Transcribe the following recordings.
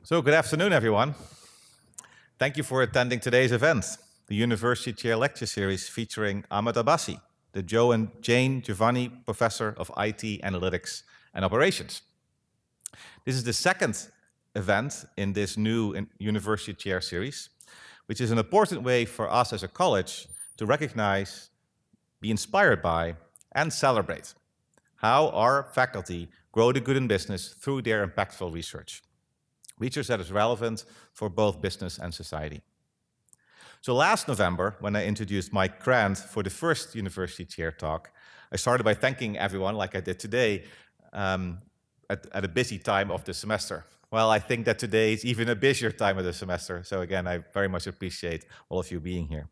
So good afternoon, everyone. Thank you for attending today's event, the University Chair Lecture Series featuring Ahmed Abbasi, the Joe and Jane Giovanni Professor of IT Analytics and Operations. This is the second event in this new University Chair Series, which is an important way for us as a college to recognize, be inspired by, and celebrate how our faculty grow the good in business through their impactful research that is relevant for both business and society. So last November, when I introduced Mike Grant for the first University Chair talk, I started by thanking everyone, like I did today, at a busy time of the semester. Well, I think that today is even a busier time of the semester. So again, I very much appreciate all of you being here.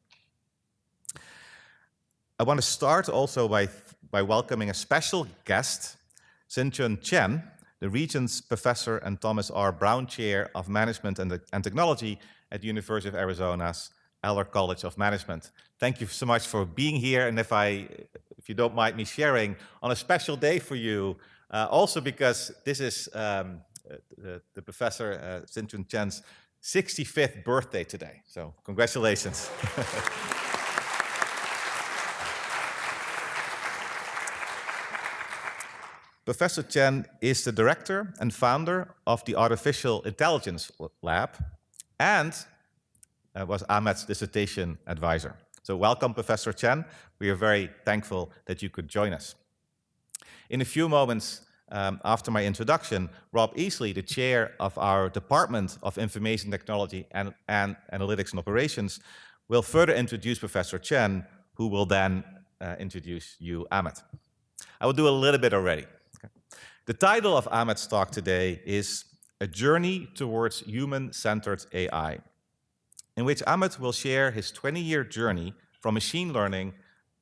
I want to start also by welcoming a special guest, Xin-Chun Chen, the Regents Professor and Thomas R. Brown Chair of Management and Technology at the University of Arizona's Eller College of Management. Thank you so much for being here, and if you don't mind me sharing, on a special day for you, also because this is the Professor Xin-Chun Chen's 65th birthday today. So congratulations. Professor Chen is the director and founder of the Artificial Intelligence Lab and was Ahmed's dissertation advisor. So welcome, Professor Chen. We are very thankful that you could join us. In a few moments after my introduction, Rob Easley, the chair of our Department of Information Technology and Analytics and Operations, will further introduce Professor Chen, who will then introduce you, Ahmed. I will do a little bit already. The title of Ahmed's talk today is A Journey Towards Human-Centered AI, in which Ahmed will share his 20-year journey from machine learning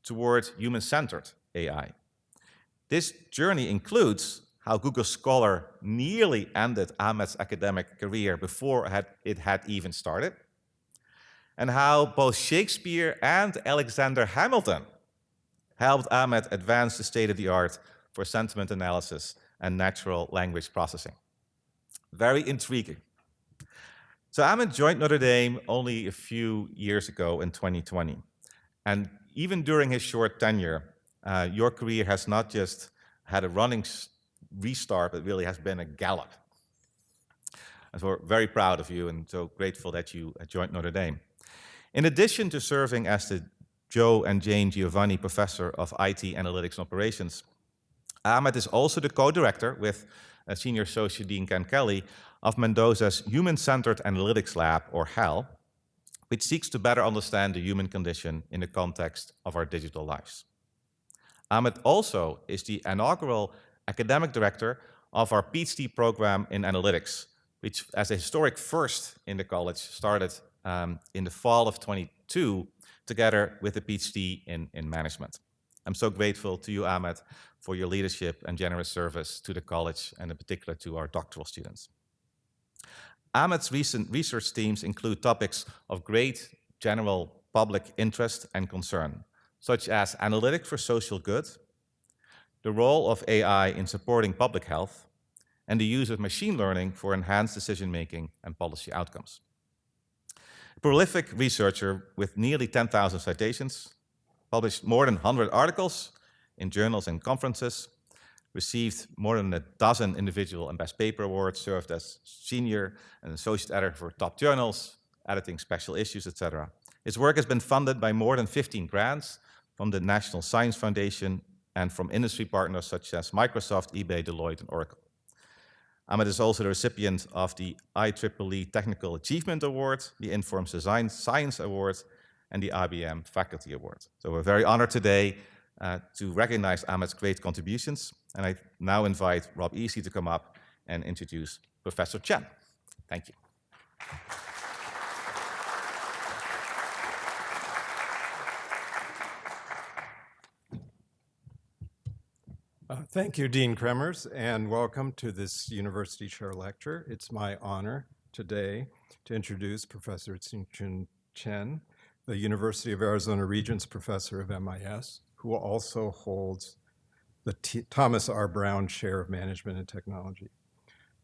towards human-centered AI. This journey includes how Google Scholar nearly ended Ahmed's academic career before it had even started, and how both Shakespeare and Alexander Hamilton helped Ahmed advance the state-of-the-art for sentiment analysis and natural language processing. Very intriguing. So Ahmed joined Notre Dame only a few years ago in 2020. And even during his short tenure, your career has not just had a running restart, but really has been a gallop. And so we're very proud of you and so grateful that you joined Notre Dame. In addition to serving as the Joe and Jane Giovanni Professor of IT Analytics and Operations, Ahmed is also the co-director with Senior Associate Dean Ken Kelly of Mendoza's Human-Centered Analytics Lab, or HAL, which seeks to better understand the human condition in the context of our digital lives. Ahmed also is the inaugural academic director of our PhD program in analytics, which, as a historic first in the college, started in the fall of 22, together with a PhD in management. I'm so grateful to you, Ahmed, for your leadership and generous service to the college, and in particular to our doctoral students. Ahmed's recent research themes include topics of great general public interest and concern, such as analytics for social good, the role of AI in supporting public health, and the use of machine learning for enhanced decision-making and policy outcomes. A prolific researcher with nearly 10,000 citations, published more than 100 articles in journals and conferences, received more than a dozen individual and best paper awards, served as senior and associate editor for top journals, editing special issues, etc. His work has been funded by more than 15 grants from the National Science Foundation and from industry partners such as Microsoft, eBay, Deloitte, and Oracle. Ahmed is also the recipient of the IEEE Technical Achievement Award, the Informs Design Science Award, and the IBM Faculty Award. So we're very honored today to recognize Ahmed's great contributions, and I now invite Rob Easley to come up and introduce Professor Chen. Thank you. Thank you, Dean Kremers, and welcome to this University Chair Lecture. It's my honor today to introduce Professor Xin-Chun Chen, the University of Arizona Regents Professor of MIS, who also holds the Thomas R. Brown Chair of Management and Technology.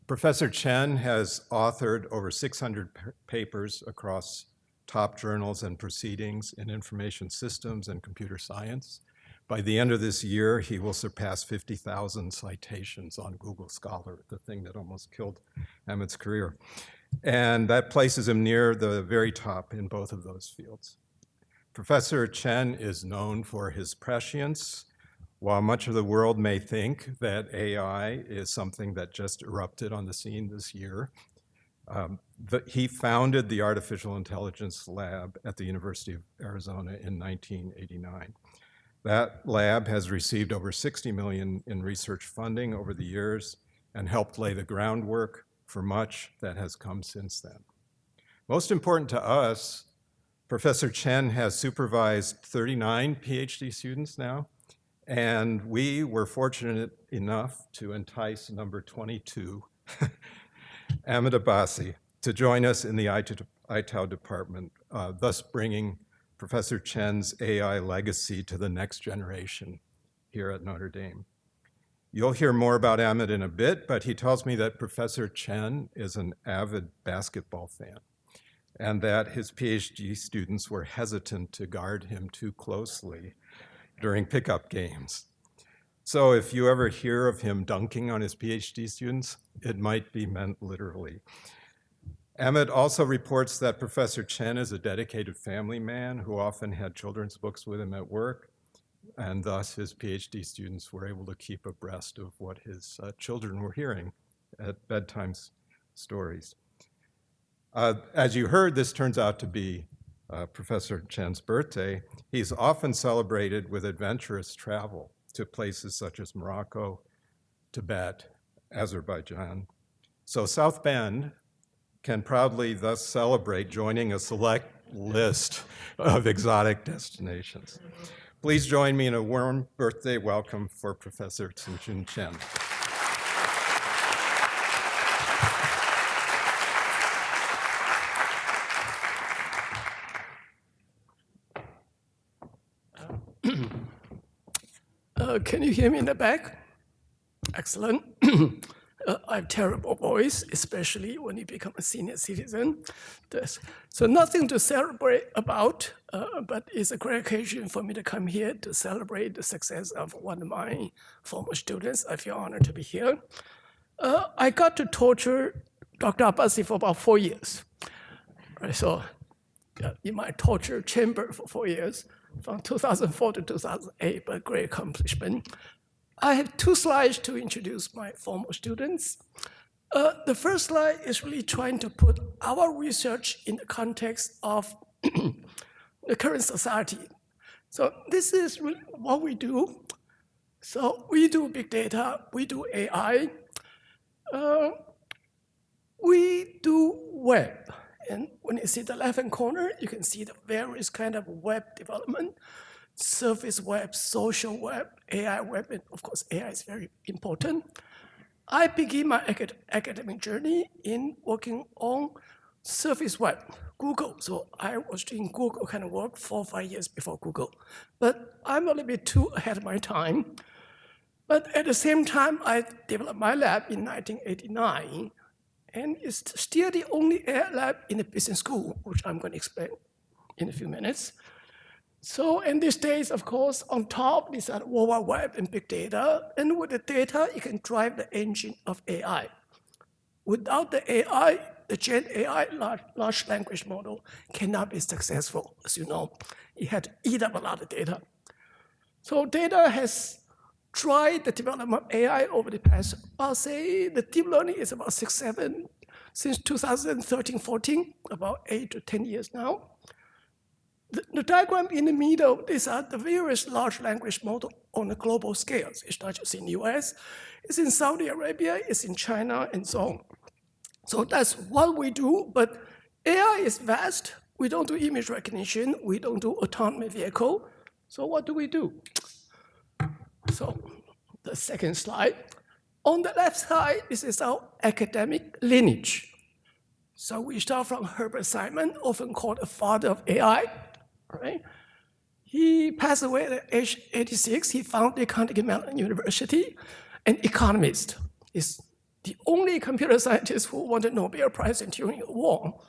Professor Chen has authored over 600 papers across top journals and proceedings in information systems and computer science. By the end of this year, he will surpass 50,000 citations on Google Scholar, the thing that almost killed Ahmed's career. And that places him near the very top in both of those fields. Professor Chen is known for his prescience. While much of the world may think that AI is something that just erupted on the scene this year, he founded the Artificial Intelligence Lab at the University of Arizona in 1989. That lab has received over 60 million in research funding over the years and helped lay the groundwork for much that has come since then. Most important to us, Professor Chen has supervised 39 PhD students now, and we were fortunate enough to entice number 22, Ahmed Abbasi, to join us in the ITAU department, thus bringing Professor Chen's AI legacy to the next generation here at Notre Dame. You'll hear more about Ahmed in a bit, but he tells me that Professor Chen is an avid basketball fan and that his PhD students were hesitant to guard him too closely during pickup games. So if you ever hear of him dunking on his PhD students, it might be meant literally. Ahmed also reports that Professor Chen is a dedicated family man who often had children's books with him at work, and thus his PhD students were able to keep abreast of what his children were hearing at bedtime stories. As you heard, this turns out to be Professor Chen's birthday. He's often celebrated with adventurous travel to places such as Morocco, Tibet, Azerbaijan. So South Bend can proudly thus celebrate joining a select list of exotic destinations. Please join me in a warm birthday welcome for Professor Tsinchun Chen. Can you hear me in the back? Excellent. I have terrible voice, especially when you become a senior citizen. So nothing to celebrate about, but it's a great occasion for me to come here to celebrate the success of one of my former students. I feel honored to be here. I got to torture Dr. Abbasi for about 4 years. Right, so in my torture chamber for 4 years, from 2004 to 2008, but great accomplishment. I have 2 slides to introduce my former students. The first slide is really trying to put our research in the context of the current society. So this is really what we do. So we do big data, we do AI, we do web. And when you see the left-hand corner, you can see the various kind of web development, surface web, social web, AI web, and of course, AI is very important. I began my academic journey in working on surface web, Google. So I was doing Google kind of work 4 or 5 years before Google. But I'm a little bit too ahead of my time. But at the same time, I developed my lab in 1989. And it's still the only AI lab in the business school, which I'm going to explain in a few minutes. So in these days, of course, on top, these are the World Wide Web and big data. And with the data, you can drive the engine of AI. Without the AI, the Gen AI, large language model, cannot be successful, as you know. It had to eat up a lot of data. So data has tried the development of AI over the past, I'll say the deep learning is about 6, 7, since 2013, 14, about 8 to 10 years now. The diagram in the middle, these are the various large language models on a global scale. It's not just in the US, it's in Saudi Arabia, it's in China, and so on. So that's what we do, but AI is vast. We don't do image recognition, we don't do autonomous vehicle. So what do we do? So the second slide. On the left side, this is our academic lineage. So we start from Herbert Simon, often called the father of AI. Right? He passed away at age 86. He founded Carnegie Mellon University, an economist. He's the only computer scientist who won the Nobel Prize during the war.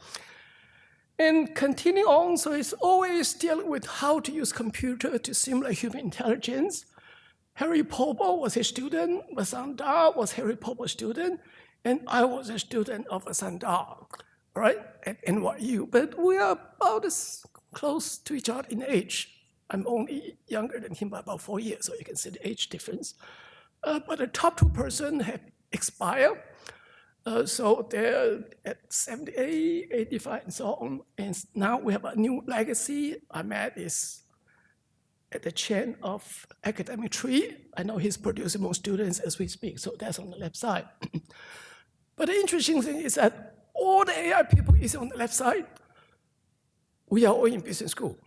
And continuing on, so it's always dealing with how to use computer to simulate human intelligence. Harry Popper was his student, Vasant was Harry Popper's student, and I was a student of Vasant, right, at NYU. But we are about as close to each other in age. I'm only younger than him by about 4 years, so you can see the age difference. But the top two persons have expired. So they're at 78, 85, and so on. And now we have a new legacy. Ahmed is at the chain of academic tree. I know he's producing more students as we speak, so that's on the left side. But the interesting thing is that all the AI people is on the left side. We are all in business school.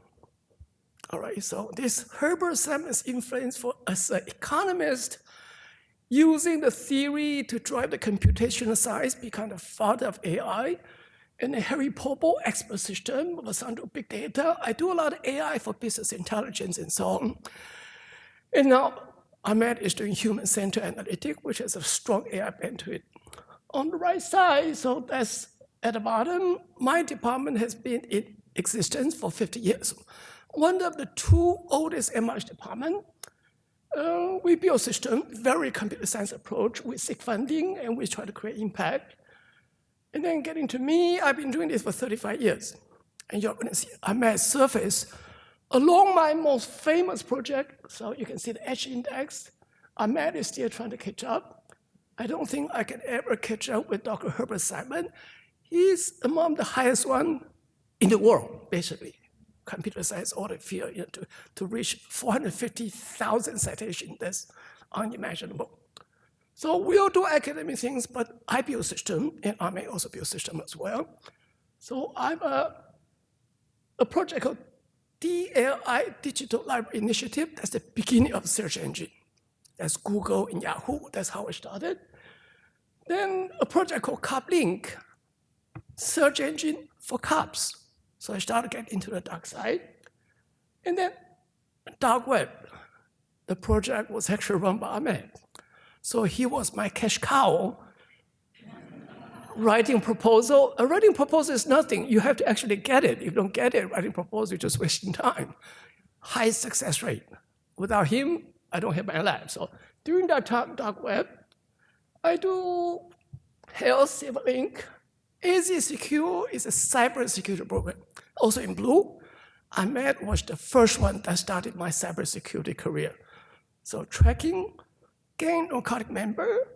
All right, so this Herbert Simon's influence for as an economist, using the theory to drive the computational science, become the father of AI. And the Harry Popper expert system, Vasant big data. I do a lot of AI for business intelligence and so on. And now Ahmed is doing human-centered analytics, which has a strong AI bent to it. On the right side, so that's at the bottom, my department has been in existence for 50 years. One of the two oldest MRH departments. We build a system, very computer science approach. We seek funding and we try to create impact. And then getting to me, I've been doing this for 35 years. And you're going to see Ahmed's surface along my most famous project. So you can see the edge index. Ahmed is still trying to catch up. I don't think I can ever catch up with Dr. Herbert Simon. He's among the highest one in the world, basically. Computer science audit field, to reach 450,000 citations, that's unimaginable. So we all do academic things, but I build system, and I may also build system as well. So I have a project called DLI, Digital Library Initiative. That's the beginning of the search engine. That's Google and Yahoo. That's how I started. Then a project called CopLink, search engine for cops. So I started getting into the dark side. And then dark web. The project was actually run by Ahmed. So he was my cash cow. Writing proposal. A writing proposal is nothing. You have to actually get it. If you don't get it, writing proposal, you're just wasting time. High success rate. Without him, I don't have my lab. So during that time, dark web, I do health, Civilink. AZ Secure is a cybersecurity program. Also in blue, Ahmed was the first one that started my cybersecurity career. So tracking, gang narcotic member,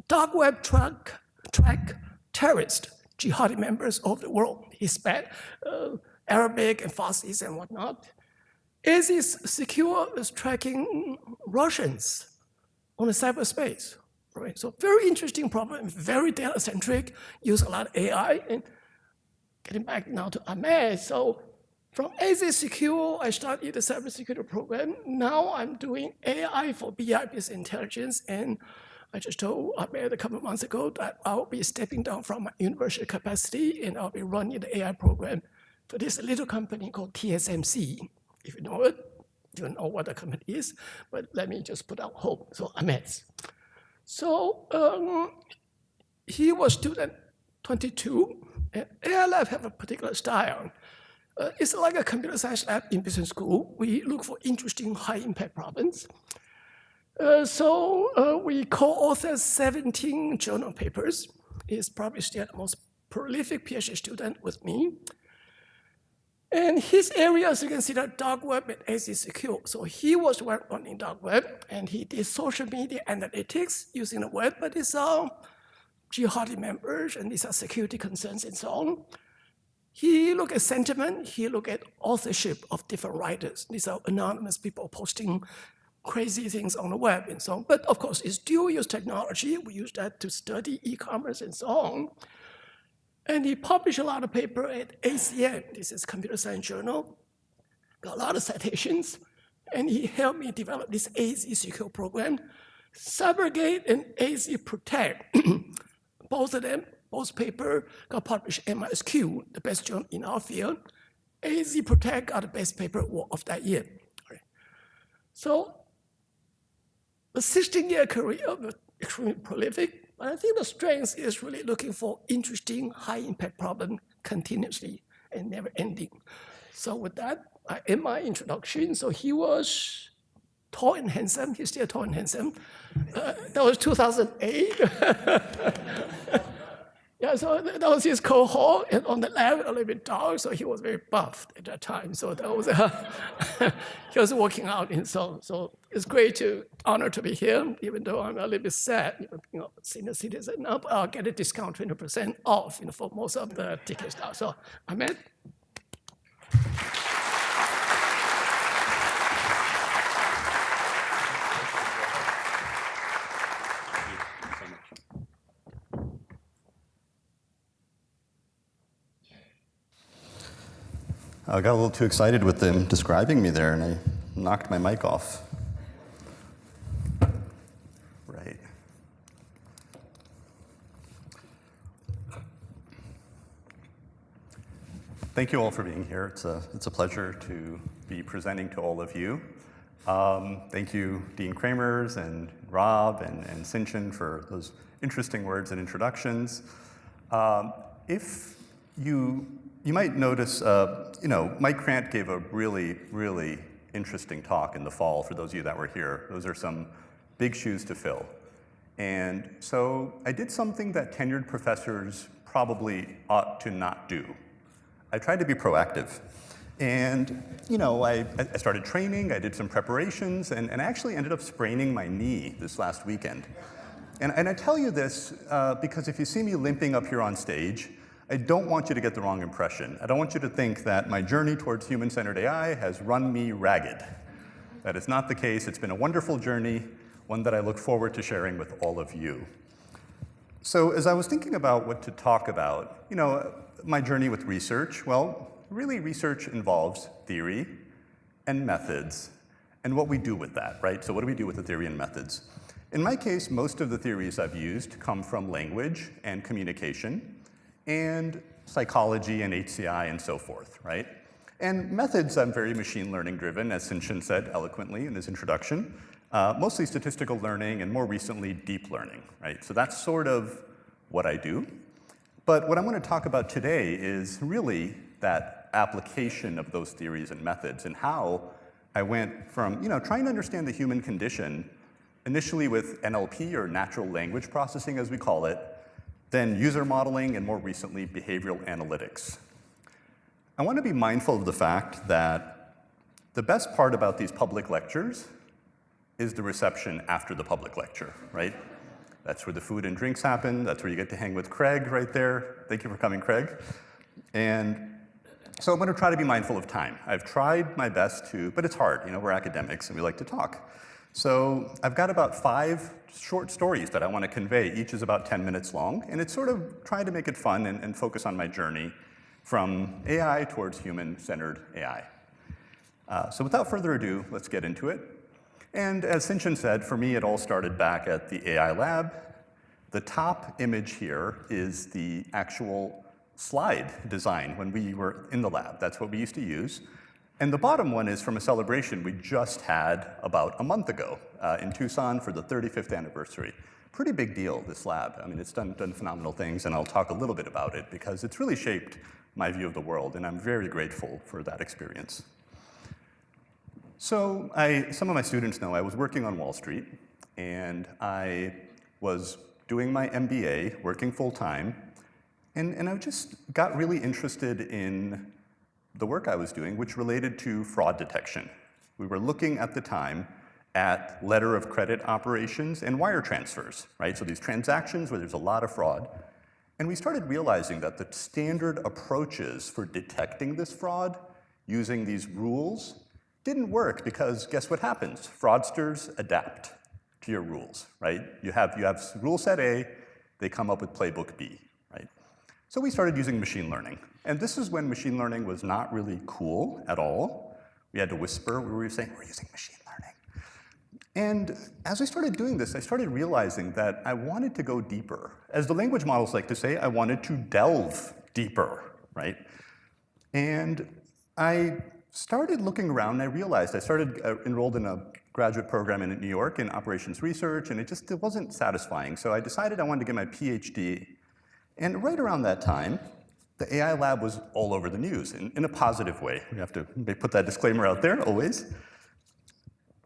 dark web track terrorist, jihadi members of the world, Hispanic, Arabic and Farsis and whatnot. AZ Secure is tracking Russians on the cyberspace. Right? So very interesting problem, very data-centric, use a lot of AI. And getting back now to Ahmed, so from AZ Secure, I started the cybersecurity program. Now I'm doing AI for BI business intelligence, and I just told Ahmed a couple of months ago that I'll be stepping down from my university capacity, and I'll be running the AI program for this little company called TSMC. If you know it, you don't know what the company is, but let me just put out hope. So Ahmed's. So he was student 22, and AI lab have a particular style. It's like a computer science lab in business school. We look for interesting high-impact problems. So we co-authored 17 journal papers. He's probably still the most prolific PhD student with me. And his area, as you can see, that dark web and AZ Secure. So he was running dark web, and he did social media analytics using the web, but these are jihadi members, and these are security concerns and so on. He looked at sentiment, he looked at authorship of different writers. These are anonymous people posting crazy things on the web and so on. But of course, it's dual-use technology. We use that to study e-commerce and so on. And he published a lot of paper at ACM. This is Computer Science Journal. Got a lot of citations. And he helped me develop this AZ Secure program. Cybergate and AZ Protect, both of them, both paper got published in MISQ, the best journal in our field. AZ Protect got the best paper of that year. Right. So a 16-year career, extremely prolific. But I think the strength is really looking for interesting, high-impact problem continuously and never ending. So with that, in my introduction, so he was tall and handsome. He's still tall and handsome. That was 2008. Yeah, so that was his cohort, and on the left, a little bit dark, so he was very buffed at that time. So that was, he was working out, and so it's great honor to be here, even though I'm a little bit sad, senior citizen. Now, but I'll get a discount 20% off, for most of the ticket stuff. So, Ahmed. I got a little too excited with them describing me there, and I knocked my mic off. Right. Thank you all for being here. It's a pleasure to be presenting to all of you. Thank you, Dean Kramers and Rob and Sinchen for those interesting words and introductions. If you might notice, Mike Krant gave a really, really interesting talk in the fall for those of you that were here. Those are some big shoes to fill. And so I did something that tenured professors probably ought to not do. I tried to be proactive. And, I started training, I did some preparations, and I actually ended up spraining my knee this last weekend. And I tell you this because if you see me limping up here on stage, I don't want you to get the wrong impression. I don't want you to think that my journey towards human-centered AI has run me ragged. That is not the case. It's been a wonderful journey, one that I look forward to sharing with all of you. So as I was thinking about what to talk about, my journey with research, well, really research involves theory and methods and what we do with that, right? So what do we do with the theory and methods? In my case, most of the theories I've used come from language and communication, and psychology and HCI and so forth, right? And methods, I'm very machine learning driven, as Sinchen said eloquently in his introduction, mostly statistical learning and more recently deep learning, right? So that's sort of what I do. But what I'm going to talk about today is really that application of those theories and methods and how I went from, trying to understand the human condition, initially with NLP or natural language processing as we call it, then user modeling, and more recently, behavioral analytics. I want to be mindful of the fact that the best part about these public lectures is the reception after the public lecture, right? That's where the food and drinks happen. That's where you get to hang with Craig right there. Thank you for coming, Craig. And so I'm going to try to be mindful of time. I've tried my best to, but it's hard. We're academics and we like to talk. So I've got about 5 short stories that I want to convey. Each is about 10 minutes long, and it's sort of trying to make it fun and focus on my journey from AI towards human-centered AI. So without further ado, let's get into it. And as Sinchen said, for me, it all started back at the AI lab. The top image here is the actual slide design when we were in the lab. That's what we used to use. And the bottom one is from a celebration we just had about a month ago in Tucson for the 35th anniversary. Pretty big deal, this lab. I mean, it's done phenomenal things, and I'll talk a little bit about it because it's really shaped my view of the world, and I'm very grateful for that experience. So some of my students know I was working on Wall Street, and I was doing my MBA, working full-time, and I just got really interested in the work I was doing, which related to fraud detection. We were looking at the time at letter of credit operations and wire transfers, right? So these transactions where there's a lot of fraud. And we started realizing that the standard approaches for detecting this fraud using these rules didn't work because guess what happens? Fraudsters adapt to your rules, right? You have rule set A, they come up with playbook B, right? So we started using machine learning. And this is when machine learning was not really cool at all. We had to whisper, we were saying, we're using machine learning. And as I started doing this, I started realizing that I wanted to go deeper. As the language models like to say, I wanted to delve deeper, right? And I started looking around, and I realized I started enrolled in a graduate program in New York in operations research, and it wasn't satisfying. So I decided I wanted to get my PhD. And right around that time, the AI lab was all over the news in a positive way. We have to put that disclaimer out there always.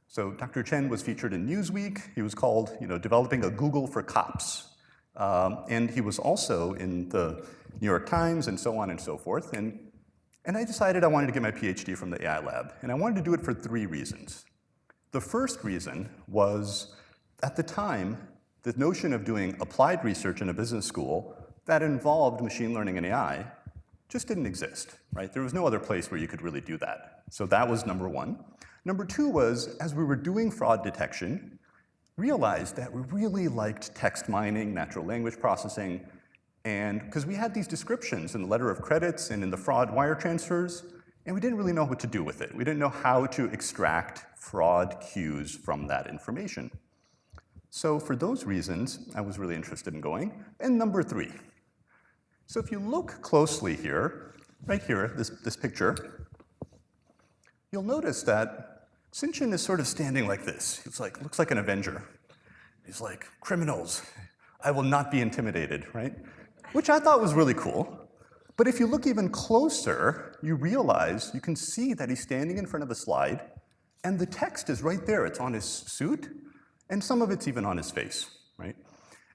So Dr. Chen was featured in Newsweek. He was called, developing a Google for cops. And he was also in the New York Times and so on and so forth. And I decided I wanted to get my PhD from the AI lab. And I wanted to do it for 3 reasons. The first reason was, at the time, the notion of doing applied research in a business school that involved machine learning and AI just didn't exist, right? There was no other place where you could really do that. So that was number 1. Number 2 was, as we were doing fraud detection, realized that we really liked text mining, natural language processing, and because we had these descriptions in the letter of credits and in the fraud wire transfers, and we didn't really know what to do with it. We didn't know how to extract fraud cues from that information. So for those reasons, I was really interested in going. And number 3. So if you look closely here, right here, this picture, you'll notice that Sinchen is sort of standing like this. He's like, looks like an Avenger. He's like, criminals, I will not be intimidated, right? Which I thought was really cool. But if you look even closer, you realize, you can see that he's standing in front of a slide, and the text is right there. It's on his suit, and some of it's even on his face, right?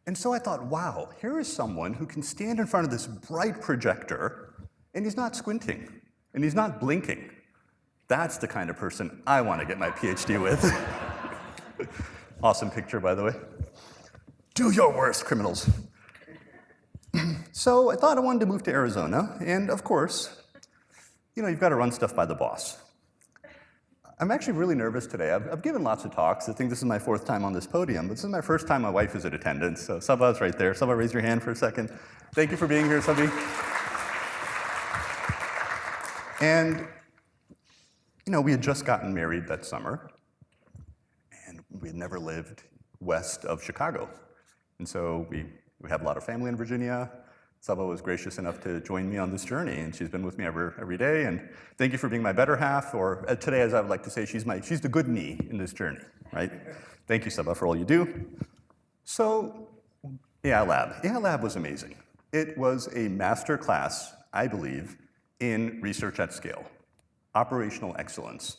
And so I thought, wow, here is someone who can stand in front of this bright projector, and he's not squinting, and he's not blinking. That's the kind of person I want to get my PhD with. Awesome picture, by the way. Do your worst, criminals. So I thought I wanted to move to Arizona, and of course, you've got to run stuff by the boss. I'm actually really nervous today. I've given lots of talks. I think this is my 4th time on this podium, but this is my first time my wife is in attendance. So Saba's right there. Saba, raise your hand for a second. Thank you for being here, Sabi. And, we had just gotten married that summer, and we had never lived west of Chicago. And so we have a lot of family in Virginia. Saba was gracious enough to join me on this journey, and she's been with me every day. And thank you for being my better half, or today, as I would like to say, she's the good knee in this journey, right? Thank you, Saba, for all you do. So, AI Lab. AI Lab was amazing. It was a master class, I believe, in research at scale, operational excellence.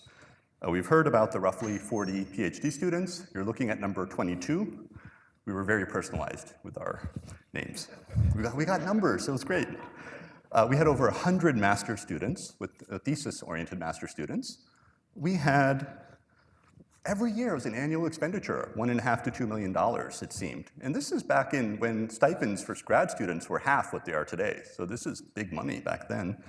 We've heard about the roughly 40 PhD students. You're looking at number 22. We were very personalized with our names. We got numbers, it was great. We had over 100 master students, with thesis-oriented master students. We had, every year, it was an annual expenditure, $1.5 to $2 million, it seemed. And this is back in when stipends for grad students were half what they are today. So this is big money back then.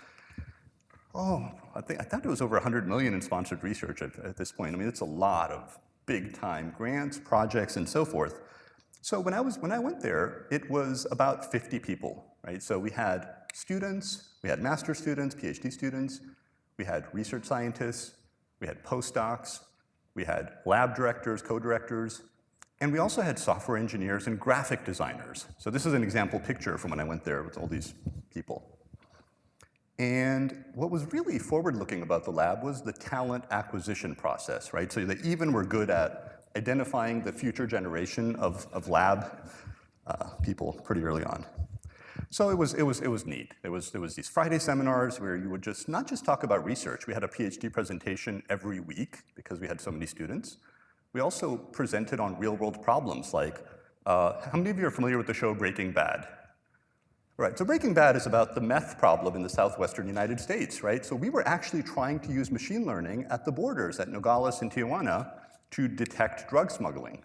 Oh, I thought it was over 100 million in sponsored research at this point. I mean, it's a lot of big-time grants, projects, and so forth. So when I went there, it was about 50 people, right? So we had students, we had master students, PhD students, we had research scientists, we had postdocs, we had lab directors, co-directors, and we also had software engineers and graphic designers. So this is an example picture from when I went there with all these people. And what was really forward-looking about the lab was the talent acquisition process, right? So they even were good at identifying the future generation of lab people pretty early on. So it was neat. There was these Friday seminars where you would not just talk about research. We had a PhD presentation every week because we had so many students. We also presented on real-world problems like, how many of you are familiar with the show Breaking Bad? Right, so Breaking Bad is about the meth problem in the southwestern United States, right? So we were actually trying to use machine learning at the borders at Nogales and Tijuana to detect drug smuggling.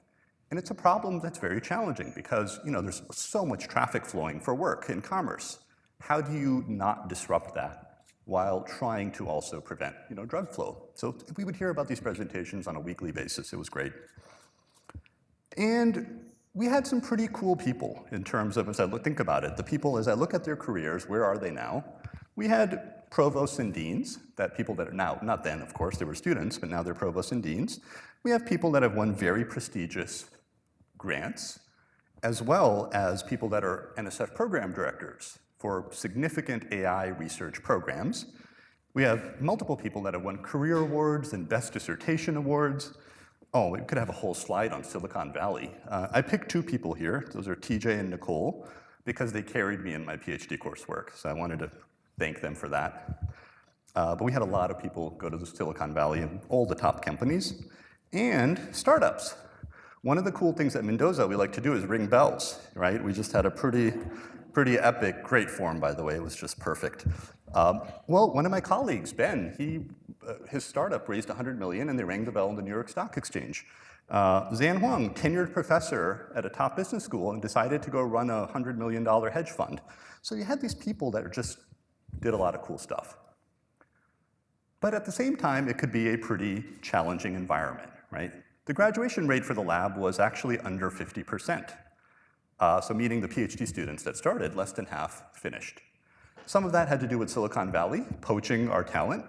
And it's a problem that's very challenging because, there's so much traffic flowing for work and commerce. How do you not disrupt that while trying to also prevent, drug flow? So we would hear about these presentations on a weekly basis. It was great. And we had some pretty cool people in terms of, think about it, the people, as I look at their careers, where are they now? We had provosts and deans, people that are now, not then, of course, they were students, but now they're provosts and deans. We have people that have won very prestigious grants, as well as people that are NSF program directors for significant AI research programs. We have multiple people that have won career awards and best dissertation awards. Oh, we could have a whole slide on Silicon Valley. I picked two people here. Those are TJ and Nicole, because they carried me in my PhD coursework. So I wanted to thank them for that. But we had a lot of people go to the Silicon Valley and all the top companies and startups. One of the cool things at Mendoza we like to do is ring bells, right? We just had a pretty epic, great form, by the way. It was just perfect. Well, one of my colleagues, Ben, his startup raised $100 million, and they rang the bell on the New York Stock Exchange. Zan Huang, tenured professor at a top business school, and decided to go run a $100 million hedge fund. So you had these people that just did a lot of cool stuff. But at the same time, it could be a pretty challenging environment, right? The graduation rate for the lab was actually under 50%. So meaning the PhD students that started, less than half finished. Some of that had to do with Silicon Valley, poaching our talent,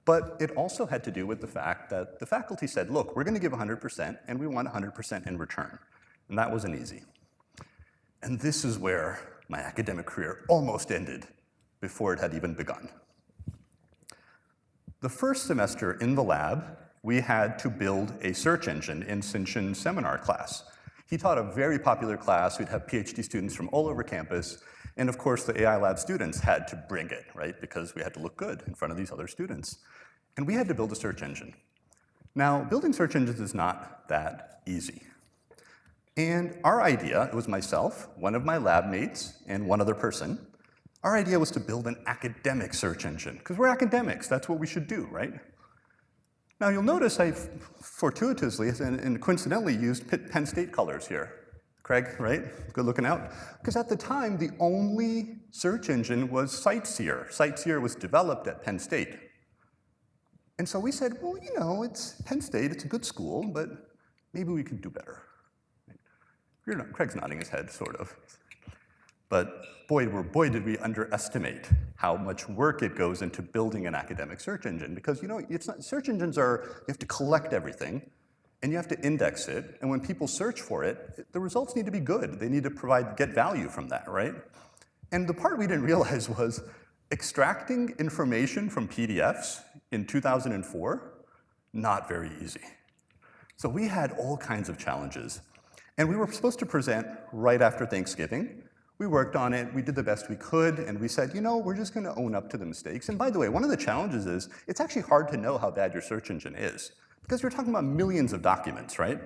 but it also had to do with the fact that the faculty said, look, we're gonna give 100%, and we want 100% in return. And that wasn't easy. And this is where my academic career almost ended before it had even begun. The first semester in the lab, we had to build a search engine in Sinchen's seminar class. He taught a very popular class. We'd have PhD students from all over campus. And of course, the AI lab students had to bring it, right? Because we had to look good in front of these other students. And we had to build a search engine. Now, building search engines is not that easy. And our idea, it was myself, one of my lab mates, and one other person. Our idea was to build an academic search engine, because we're academics. That's what we should do, right? Now, you'll notice I fortuitously and coincidentally used Penn State colors here. Craig, right? Good looking out. Because at the time, the only search engine was Sightseer. Sightseer was developed at Penn State. And so we said, well, you know, it's Penn State, it's a good school, but maybe we could do better. Craig's nodding his head, sort of. But boy, did we underestimate how much work it goes into building an academic search engine. Because, you know, search engines you have to collect everything, and you have to index it. And when people search for it, the results need to be good. They need to get value from that, right? And the part we didn't realize was extracting information from PDFs in 2004, not very easy. So we had all kinds of challenges. And we were supposed to present right after Thanksgiving. We worked on it, we did the best we could, and we said, you know, we're just gonna own up to the mistakes. And by the way, one of the challenges is, it's actually hard to know how bad your search engine is, because you're talking about millions of documents, right?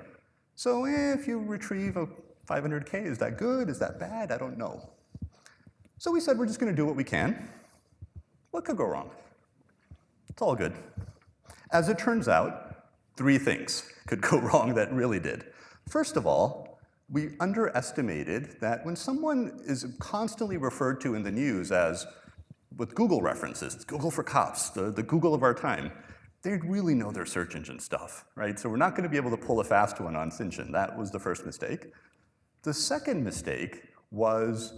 So if you retrieve a 500K, is that good, is that bad? I don't know. So we said, we're just gonna do what we can. What could go wrong? It's all good. As it turns out, 3 things could go wrong that really did. First of all, we underestimated that when someone is constantly referred to in the news as, with Google references, it's Google for cops, the Google of our time, they really know their search engine stuff, right? So we're not gonna be able to pull a fast one on Sinchen. That was the first mistake. The second mistake was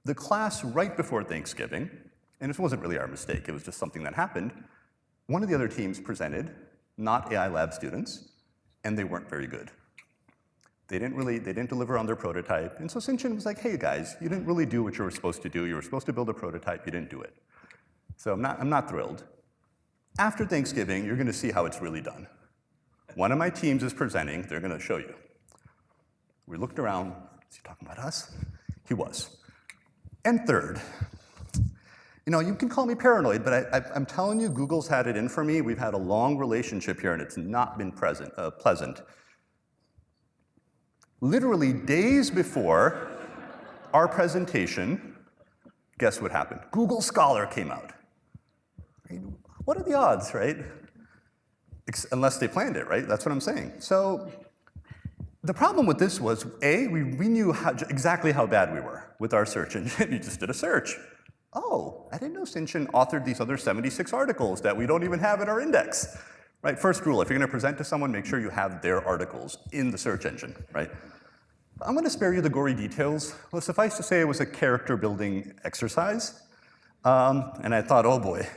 the class right before Thanksgiving, and this wasn't really our mistake, it was just something that happened. One of the other teams presented, not AI lab students, and they weren't very good. They didn't deliver on their prototype. And so Sinchen was like, hey guys, you didn't really do what you were supposed to do. You were supposed to build a prototype, you didn't do it. So I'm not thrilled. After Thanksgiving, you're gonna see how it's really done. One of my teams is presenting, they're gonna show you. We looked around, is he talking about us? He was. And third, you know, you can call me paranoid, but I'm telling you, Google's had it in for me. We've had a long relationship here, and it's not been pleasant. Literally days before our presentation, guess what happened? Google Scholar came out. What are the odds, right? Unless they planned it, right? That's what I'm saying. So the problem with this was, A, we knew exactly how bad we were with our search engine. You just did a search. Oh, I didn't know Sinchen authored these other 76 articles that we don't even have in our index. Right, first rule, if you're gonna present to someone, make sure you have their articles in the search engine, right? I'm gonna spare you the gory details. Well, suffice to say it was a character building exercise. And I thought, oh boy.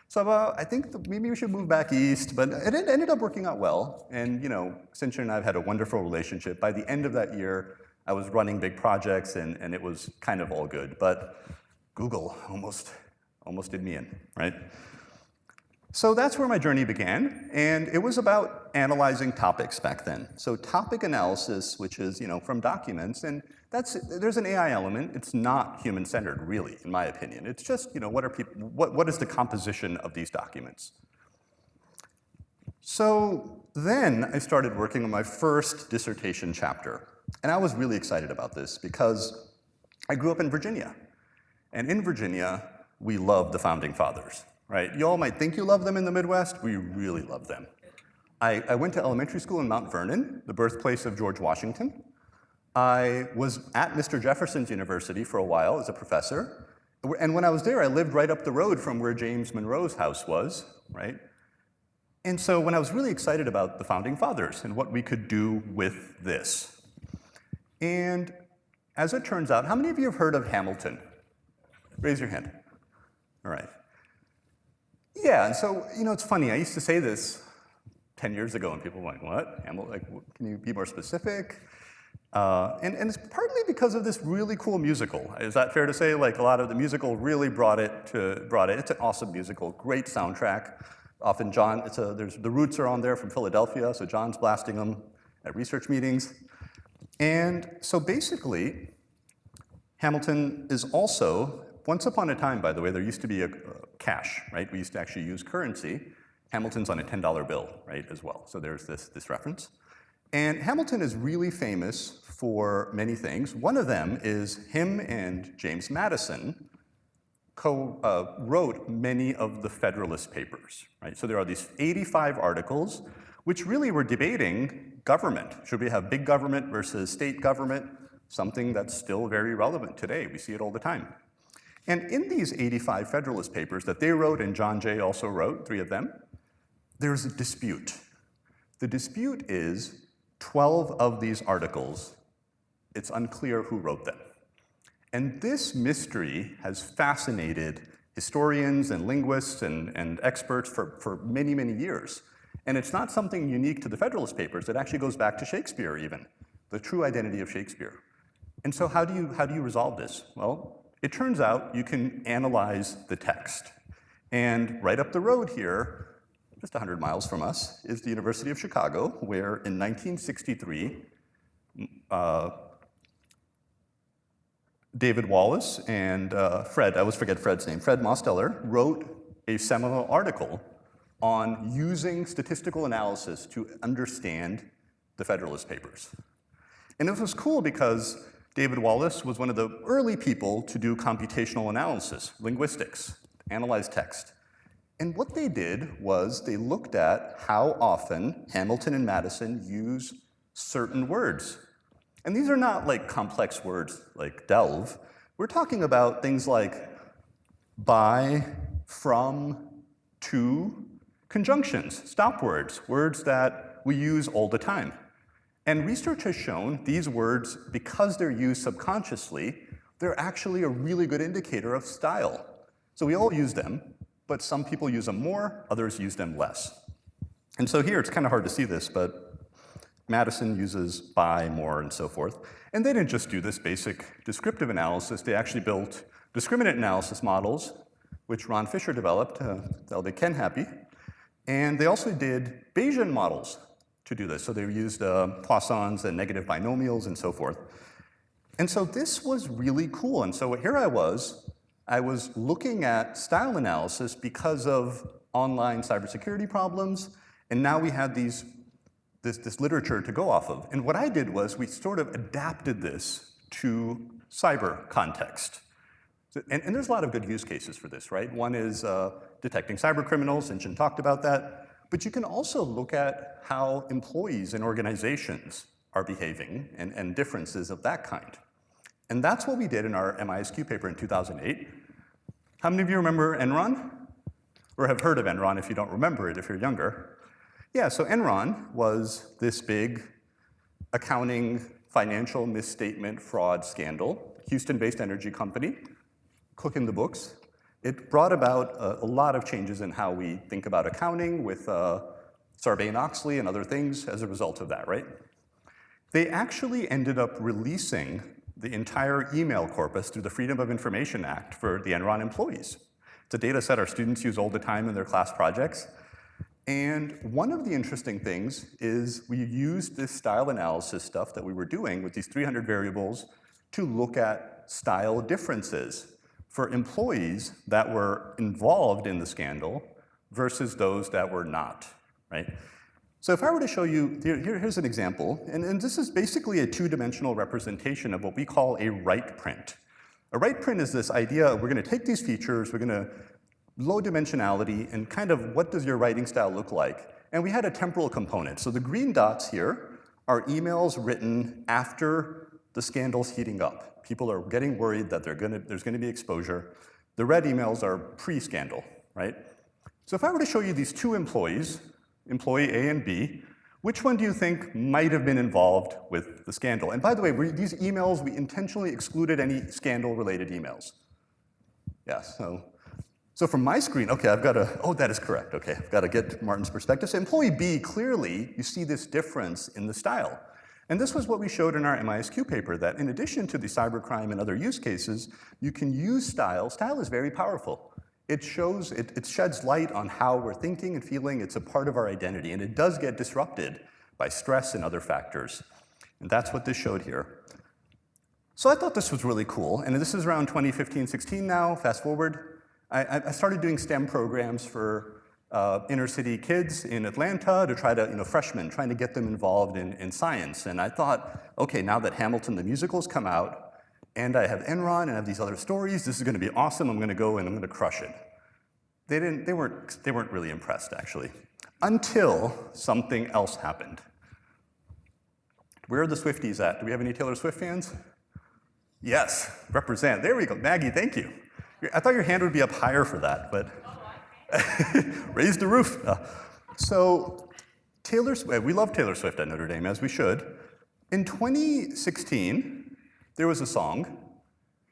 So I think maybe we should move back east, but it ended up working out well. And you know, Sinchen and I have had a wonderful relationship. By the end of that year, I was running big projects and it was kind of all good. But Google almost did me in, right? So that's where my journey began, and it was about analyzing topics back then. So topic analysis, which is, from documents, and there's an AI element. It's not human-centered, really, in my opinion. It's just, what is the composition of these documents? So then I started working on my first dissertation chapter, and I was really excited about this because I grew up in Virginia, and in Virginia, we love the Founding Fathers. Right? You all might think you love them in the Midwest. We really love them. I went to elementary school in Mount Vernon, the birthplace of George Washington. I was at Mr. Jefferson's University for a while as a professor. And when I was there, I lived right up the road from where James Monroe's house was, right? And so when I was really excited about the Founding Fathers and what we could do with this. And as it turns out, how many of you have heard of Hamilton? Raise your hand. All right. Yeah, and so, it's funny. I used to say this 10 years ago, and people were like, what? Can you be more specific? And it's partly because of this really cool musical. Is that fair to say? Like, a lot of the musical really brought it. It's an awesome musical, great soundtrack. Often the roots are on there from Philadelphia, so John's blasting them at research meetings. And so basically, Hamilton is also, once upon a time, by the way, there used to be a cash, right? We used to actually use currency. Hamilton's on a $10 bill, right, as well. So there's this reference. And Hamilton is really famous for many things. One of them is him and James Madison wrote many of the Federalist Papers, right? So there are these 85 articles, which really were debating government. Should we have big government versus state government? Something that's still very relevant today. We see it all the time. And in these 85 Federalist Papers that they wrote, and John Jay also wrote, 3 of them, there's a dispute. The dispute is 12 of these articles, it's unclear who wrote them. And this mystery has fascinated historians and linguists and experts for many, many years. And it's not something unique to the Federalist Papers. It actually goes back to Shakespeare even, the true identity of Shakespeare. And so how do you resolve this? Well, it turns out you can analyze the text. And right up the road here, just 100 miles from us, is the University of Chicago, where in 1963, David Wallace and Fred, I always forget Fred's name, Fred Mosteller, wrote a seminal article on using statistical analysis to understand the Federalist Papers. And it was cool because David Wallace was one of the early people to do computational analysis, linguistics, analyze text. And what they did was they looked at how often Hamilton and Madison use certain words. And these are not like complex words like delve. We're talking about things like by, from, to, conjunctions, stop words, words that we use all the time. And research has shown these words, because they're used subconsciously, they're actually a really good indicator of style. So we all use them, but some people use them more, others use them less. And so here, it's kind of hard to see this, but Madison uses by more and so forth. And they didn't just do this basic descriptive analysis, they actually built discriminant analysis models, which Ron Fisher developed, that'll make Ken happy. And they also did Bayesian models to do this. So they used Poissons and negative binomials and so forth. And so this was really cool. And so here I was looking at style analysis because of online cybersecurity problems, and now we had this literature to go off of. And what I did was we sort of adapted this to cyber context. And there's a lot of good use cases for this, right? One is detecting cyber criminals, and Jin talked about that. But you can also look at how employees in organizations are behaving and differences of that kind. And that's what we did in our MISQ paper in 2008. How many of you remember Enron? Or have heard of Enron if you don't remember it, if you're younger? Yeah, so Enron was this big accounting, financial misstatement, fraud scandal, Houston-based energy company, cooking the books. It brought about a lot of changes in how we think about accounting with Sarbanes-Oxley and other things as a result of that, right? They actually ended up releasing the entire email corpus through the Freedom of Information Act for the Enron employees. It's a data set our students use all the time in their class projects. And one of the interesting things is we used this style analysis stuff that we were doing with these 300 variables to look at style differences for employees that were involved in the scandal versus those that were not, right? So if I were to show you, here's an example, and this is basically a two-dimensional representation of what we call a right print. A right print is this idea of we're going to take these features, we're going to low dimensionality, and kind of what does your writing style look like? And we had a temporal component. So the green dots here are emails written after the scandal's heating up. People are getting worried that there's going to be exposure. The red emails are pre-scandal, right? So if I were to show you these two employees, employee A and B, which one do you think might have been involved with the scandal? And by the way, these emails, we intentionally excluded any scandal-related emails. Yes, so from my screen, okay, I've got to, oh, that is correct, okay, I've got to get Martin's perspective. So employee B, clearly, you see this difference in the style. And this was what we showed in our MISQ paper, that in addition to the cybercrime and other use cases, you can use style. Style is very powerful. It shows, it sheds light on how we're thinking and feeling. It's a part of our identity, and it does get disrupted by stress and other factors. And that's what this showed here. So I thought this was really cool, and this is around 2015-16 now, fast forward. I started doing STEM programs for inner city kids in Atlanta to try to, freshmen, trying to get them involved in science. And I thought, okay, now that Hamilton the musical's come out, and I have Enron and I have these other stories, this is going to be awesome, I'm going to go and I'm going to crush it. They weren't really impressed, actually, until something else happened. Where are the Swifties at? Do we have any Taylor Swift fans? Yes, represent. There we go. Maggie, thank you. I thought your hand would be up higher for that, but raise the roof. So Taylor Swift, we love Taylor Swift at Notre Dame, as we should. In 2016, there was a song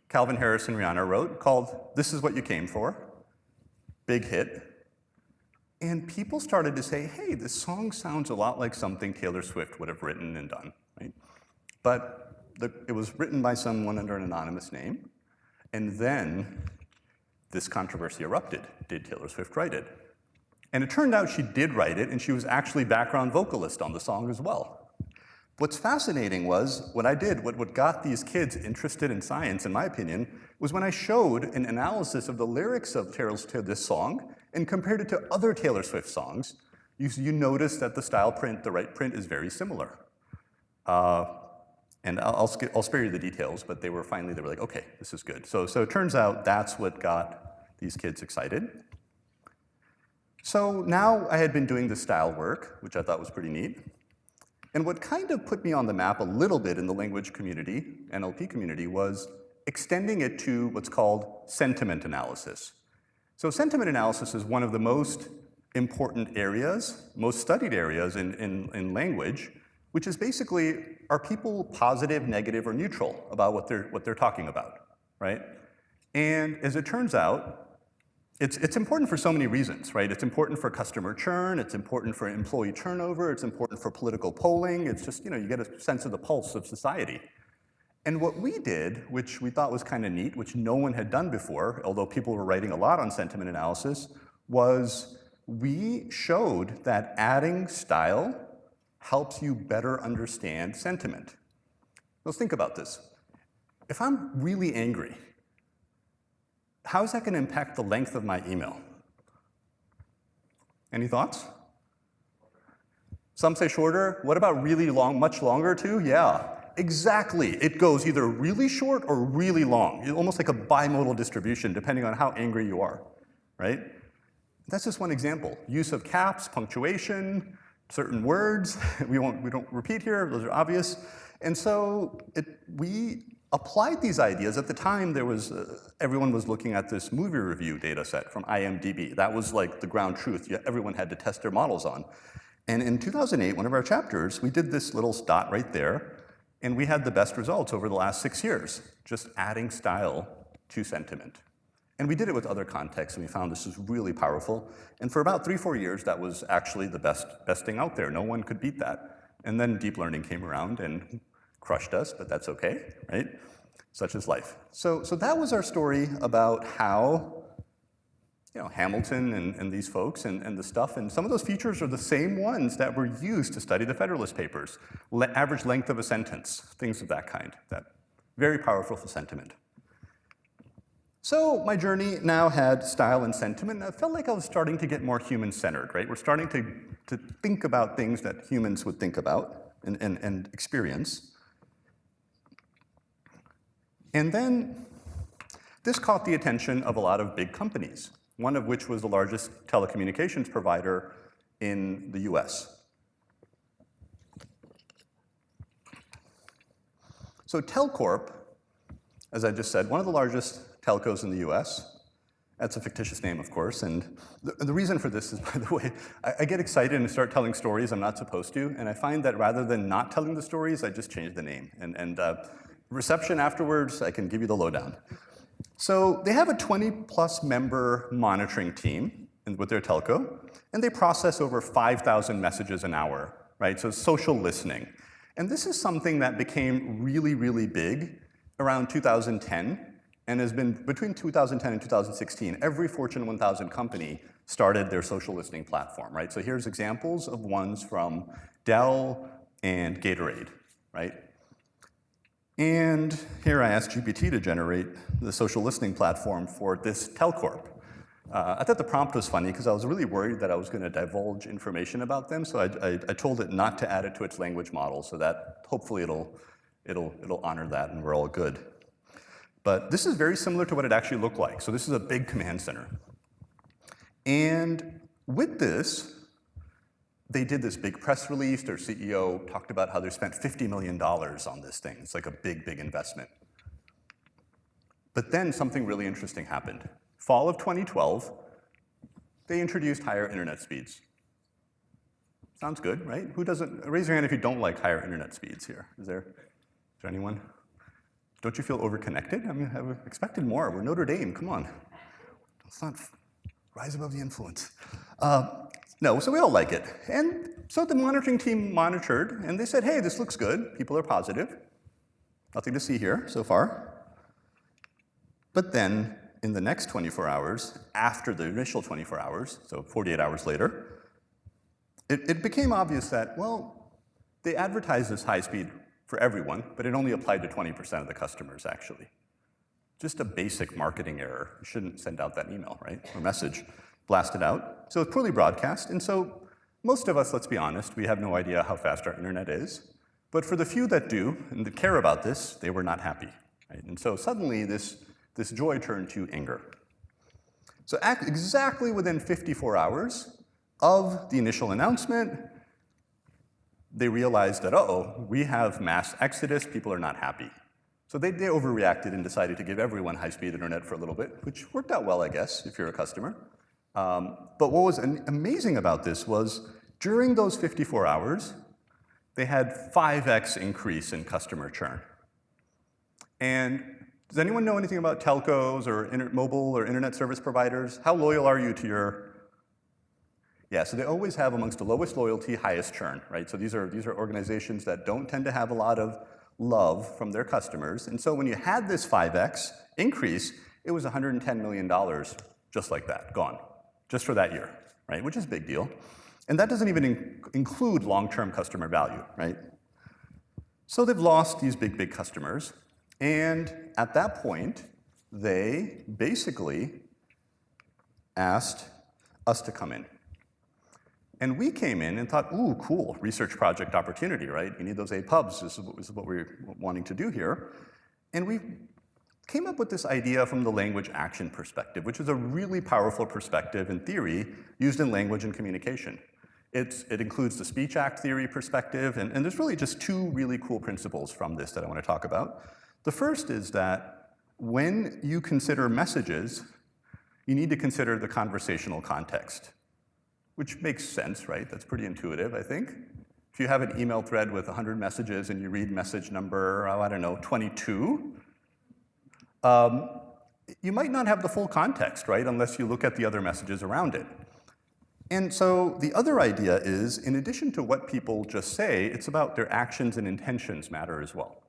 Calvin Harris and Rihanna wrote called This Is What You Came For. Big hit. And people started to say, hey, this song sounds a lot like something Taylor Swift would have written and done, right? But it was written by someone under an anonymous name. And then this controversy erupted. Did Taylor Swift write it? And it turned out she did write it, and she was actually background vocalist on the song as well. What's fascinating was what I did, what got these kids interested in science, in my opinion, was when I showed an analysis of the lyrics of this song and compared it to other Taylor Swift songs. You notice that the style print, the right print, is very similar. And I'll spare you the details, but they were like, okay, this is good. So it turns out that's what got these kids excited. So now I had been doing the style work, which I thought was pretty neat. And what kind of put me on the map a little bit in the language community, NLP community, was extending it to what's called sentiment analysis. So sentiment analysis is one of the most important areas, most studied areas in language, which is basically, are people positive, negative, or neutral about what they're talking about, right? And as it turns out, it's important for so many reasons, right? It's important for customer churn, it's important for employee turnover, it's important for political polling, it's just, you get a sense of the pulse of society. And what we did, which we thought was kind of neat, which no one had done before, although people were writing a lot on sentiment analysis, was we showed that adding style helps you better understand sentiment. Let's think about this. If I'm really angry, how is that going to impact the length of my email? Any thoughts? Some say shorter. What about really long, much longer too? Yeah, exactly. It goes either really short or really long. It's almost like a bimodal distribution, depending on how angry you are, right? That's just one example. Use of caps, punctuation, certain words we don't repeat here, those are obvious. And so we applied these ideas. At the time, there was everyone was looking at this movie review data set from IMDb. That was like the ground truth everyone had to test their models on. And in 2008, one of our chapters, we did this little dot right there, and we had the best results over the last 6 years, just adding style to sentiment. And we did it with other contexts, and we found this was really powerful. And for about 3-4 years, that was actually the best thing out there. No one could beat that. And then deep learning came around and crushed us, but that's okay, right? Such is life. So that was our story about how Hamilton and these folks and the stuff. And some of those features are the same ones that were used to study the Federalist Papers. Average length of a sentence, things of that kind. That very powerful for sentiment. So my journey now had style and sentiment, and I felt like I was starting to get more human-centered, right? We're starting to think about things that humans would think about and experience. And then this caught the attention of a lot of big companies, one of which was the largest telecommunications provider in the US. So Telcorp, as I just said, one of the largest telcos in the US. That's a fictitious name, of course, and the reason for this is, by the way, I get excited and start telling stories I'm not supposed to, and I find that rather than not telling the stories, I just change the name. And reception afterwards, I can give you the lowdown. So they have a 20-plus member monitoring team with their telco, and they process over 5,000 messages an hour, right? So social listening. And this is something that became really, really big around 2010, and has been between 2010 and 2016, every Fortune 1000 company started their social listening platform, right? So here's examples of ones from Dell and Gatorade, right? And here I asked GPT to generate the social listening platform for this Telcorp. I thought the prompt was funny because I was really worried that I was going to divulge information about them, so I told it not to add it to its language model, so that hopefully it'll honor that and we're all good. But this is very similar to what it actually looked like. So this is a big command center. And with this, they did this big press release. Their CEO talked about how they spent $50 million on this thing. It's like a big, big investment. But then something really interesting happened. Fall of 2012, they introduced higher internet speeds. Sounds good, right? Who doesn't? Raise your hand if you don't like higher internet speeds here. Is there anyone? Don't you feel overconnected? I mean, I expected more. We're Notre Dame, come on. Let's not rise above the influence. No, so we all like it. And so the monitoring team monitored, and they said, hey, this looks good. People are positive. Nothing to see here so far. But then, in the next 24 hours, after the initial 24 hours, so 48 hours later, it became obvious that, well, they advertised this high speed for everyone, but it only applied to 20% of the customers, actually. Just a basic marketing error. You shouldn't send out that email, right, or message. Blast it out. So it's poorly broadcast, and so most of us, let's be honest, we have no idea how fast our internet is. But for the few that do, and that care about this, they were not happy, right? And so suddenly this joy turned to anger. So exactly within 54 hours of the initial announcement, they realized that, uh-oh, we have mass exodus, people are not happy. So they overreacted and decided to give everyone high-speed internet for a little bit, which worked out well, I guess, if you're a customer. But what was amazing about this was during those 54 hours, they had 5x increase in customer churn. And does anyone know anything about telcos or mobile or internet service providers? How loyal are you to your... Yeah, so they always have amongst the lowest loyalty, highest churn, right? So these are organizations that don't tend to have a lot of love from their customers. And so when you had this 5x increase, it was $110 million just like that, gone, just for that year, right? Which is a big deal. And that doesn't even include long-term customer value, right? So they've lost these big, big customers. And at that point, they basically asked us to come in. And we came in and thought, ooh, cool, research project opportunity, right? You need those A pubs, this is what we're wanting to do here. And we came up with this idea from the language action perspective, which is a really powerful perspective in theory used in language and communication. It includes the speech act theory perspective, and there's really just two really cool principles from this that I want to talk about. The first is that when you consider messages, you need to consider the conversational context, which makes sense, right? That's pretty intuitive, I think. If you have an email thread with 100 messages and you read message number, I don't know, 22, you might not have the full context, right? Unless you look at the other messages around it. And so the other idea is, in addition to what people just say, it's about their actions and intentions matter as well.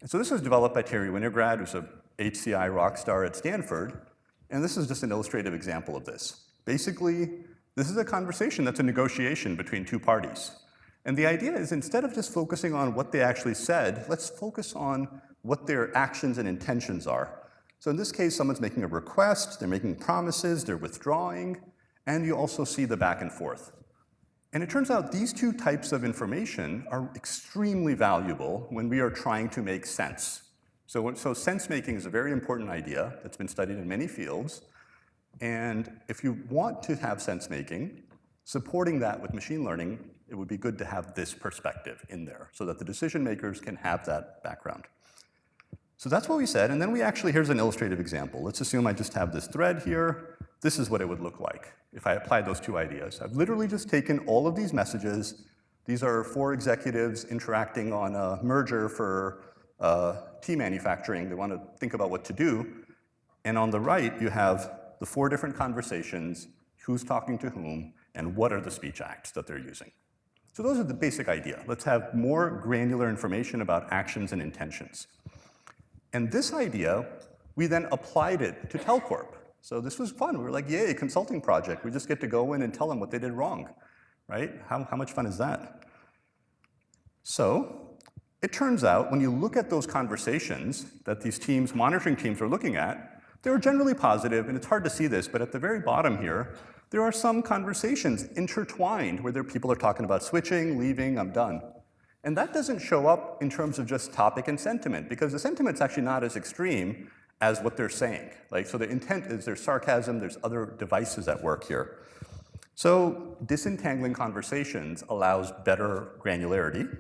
And so this was developed by Terry Winograd, who's a HCI rock star at Stanford. And this is just an illustrative example of this. Basically, this is a conversation that's a negotiation between two parties. And the idea is, instead of just focusing on what they actually said, let's focus on what their actions and intentions are. So in this case, someone's making a request, they're making promises, they're withdrawing, and you also see the back and forth. And it turns out these two types of information are extremely valuable when we are trying to make sense. So sense making is a very important idea that's been studied in many fields. And if you want to have sense making, supporting that with machine learning, it would be good to have this perspective in there so that the decision makers can have that background. So that's what we said, and then here's an illustrative example. Let's assume I just have this thread here. This is what it would look like if I applied those two ideas. I've literally just taken all of these messages. These are 4 executives interacting on a merger for tea manufacturing. They want to think about what to do. And on the right, you have the 4 different conversations, who's talking to whom, and what are the speech acts that they're using. So those are the basic idea. Let's have more granular information about actions and intentions. And this idea, we then applied it to Telcorp. So this was fun. We were like, yay, consulting project. We just get to go in and tell them what they did wrong, right? How much fun is that? So it turns out when you look at those conversations that these teams, monitoring teams, are looking at, they were generally positive, and it's hard to see this, but at the very bottom here, there are some conversations intertwined where people are talking about switching, leaving, I'm done. And that doesn't show up in terms of just topic and sentiment, because the sentiment's actually not as extreme as what they're saying. So the intent is there's sarcasm, there's other devices at work here. So disentangling conversations allows better granularity.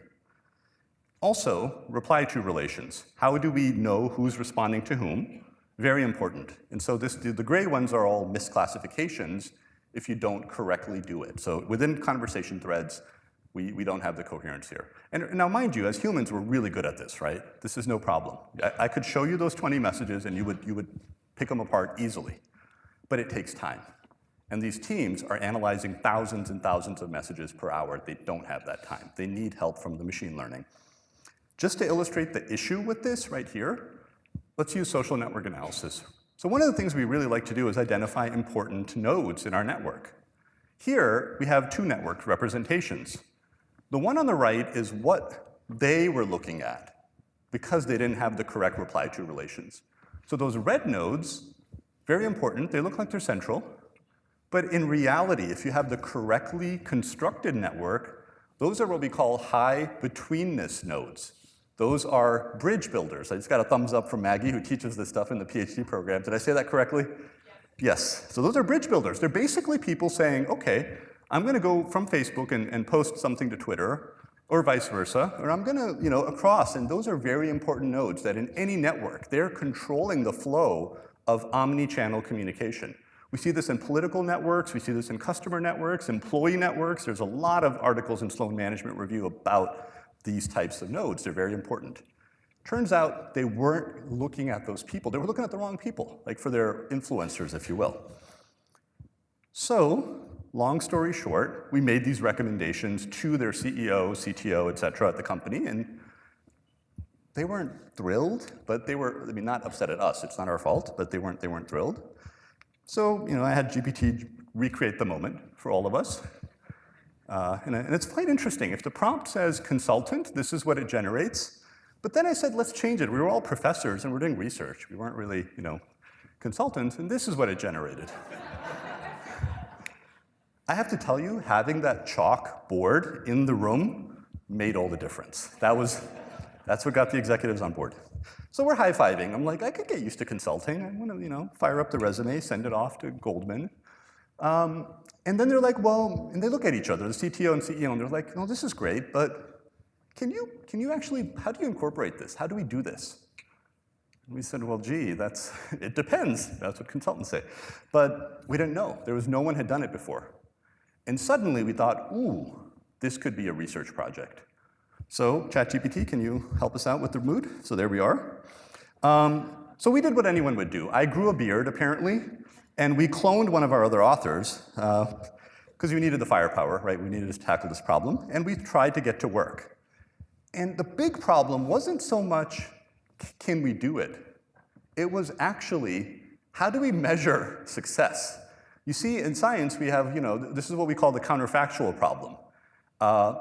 Also, reply-to relations. How do we know who's responding to whom? Very important. And so the gray ones are all misclassifications if you don't correctly do it. So within conversation threads, we don't have the coherence here. And now, mind you, as humans, we're really good at this, right? This is no problem. I could show you those 20 messages, and you would pick them apart easily. But it takes time. And these teams are analyzing thousands and thousands of messages per hour. They don't have that time. They need help from the machine learning. Just to illustrate the issue with this right here, let's use social network analysis. So one of the things we really like to do is identify important nodes in our network. Here, we have 2 network representations. The one on the right is what they were looking at because they didn't have the correct reply-to relations. So those red nodes, very important, they look like they're central, but in reality, if you have the correctly constructed network, those are what we call high betweenness nodes. Those are bridge builders. I just got a thumbs up from Maggie, who teaches this stuff in the PhD program. Did I say that correctly? Yes. So those are bridge builders. They're basically people saying, okay, I'm going to go from Facebook and post something to Twitter, or vice versa, or I'm going to, across. And those are very important nodes that in any network, they're controlling the flow of omni-channel communication. We see this in political networks. We see this in customer networks, employee networks. There's a lot of articles in Sloan Management Review about these types of nodes. They're very important. Turns out they weren't looking at those people. They were looking at the wrong people, like for their influencers, if you will. So, long story short, we made these recommendations to their CEO, CTO, et cetera, at the company, and they weren't thrilled, but they were, not upset at us. It's not our fault, but they weren't thrilled. So, I had GPT recreate the moment for all of us. And it's quite interesting. If the prompt says consultant, this is what it generates. But then I said, let's change it. We were all professors and we're doing research. We weren't really, consultants, and this is what it generated. I have to tell you, having that chalk board in the room made all the difference. That's what got the executives on board. So we're high-fiving. I'm like, I could get used to consulting. I want to, fire up the resume, send it off to Goldman. And then they're like, well, and they look at each other, the CTO and CEO, and they're like, no, this is great, but can you actually, how do you incorporate this? How do we do this? And we said, well, gee, it depends. That's what consultants say. But we didn't know. No one had done it before. And suddenly we thought, ooh, this could be a research project. So ChatGPT, can you help us out with the mood? So there we are. So we did what anyone would do. I grew a beard, apparently, and we cloned one of our other authors because we needed the firepower, right? We needed to tackle this problem, and we tried to get to work. And the big problem wasn't so much, can we do it? It was actually, how do we measure success? You see, in science, we have, this is what we call the counterfactual problem.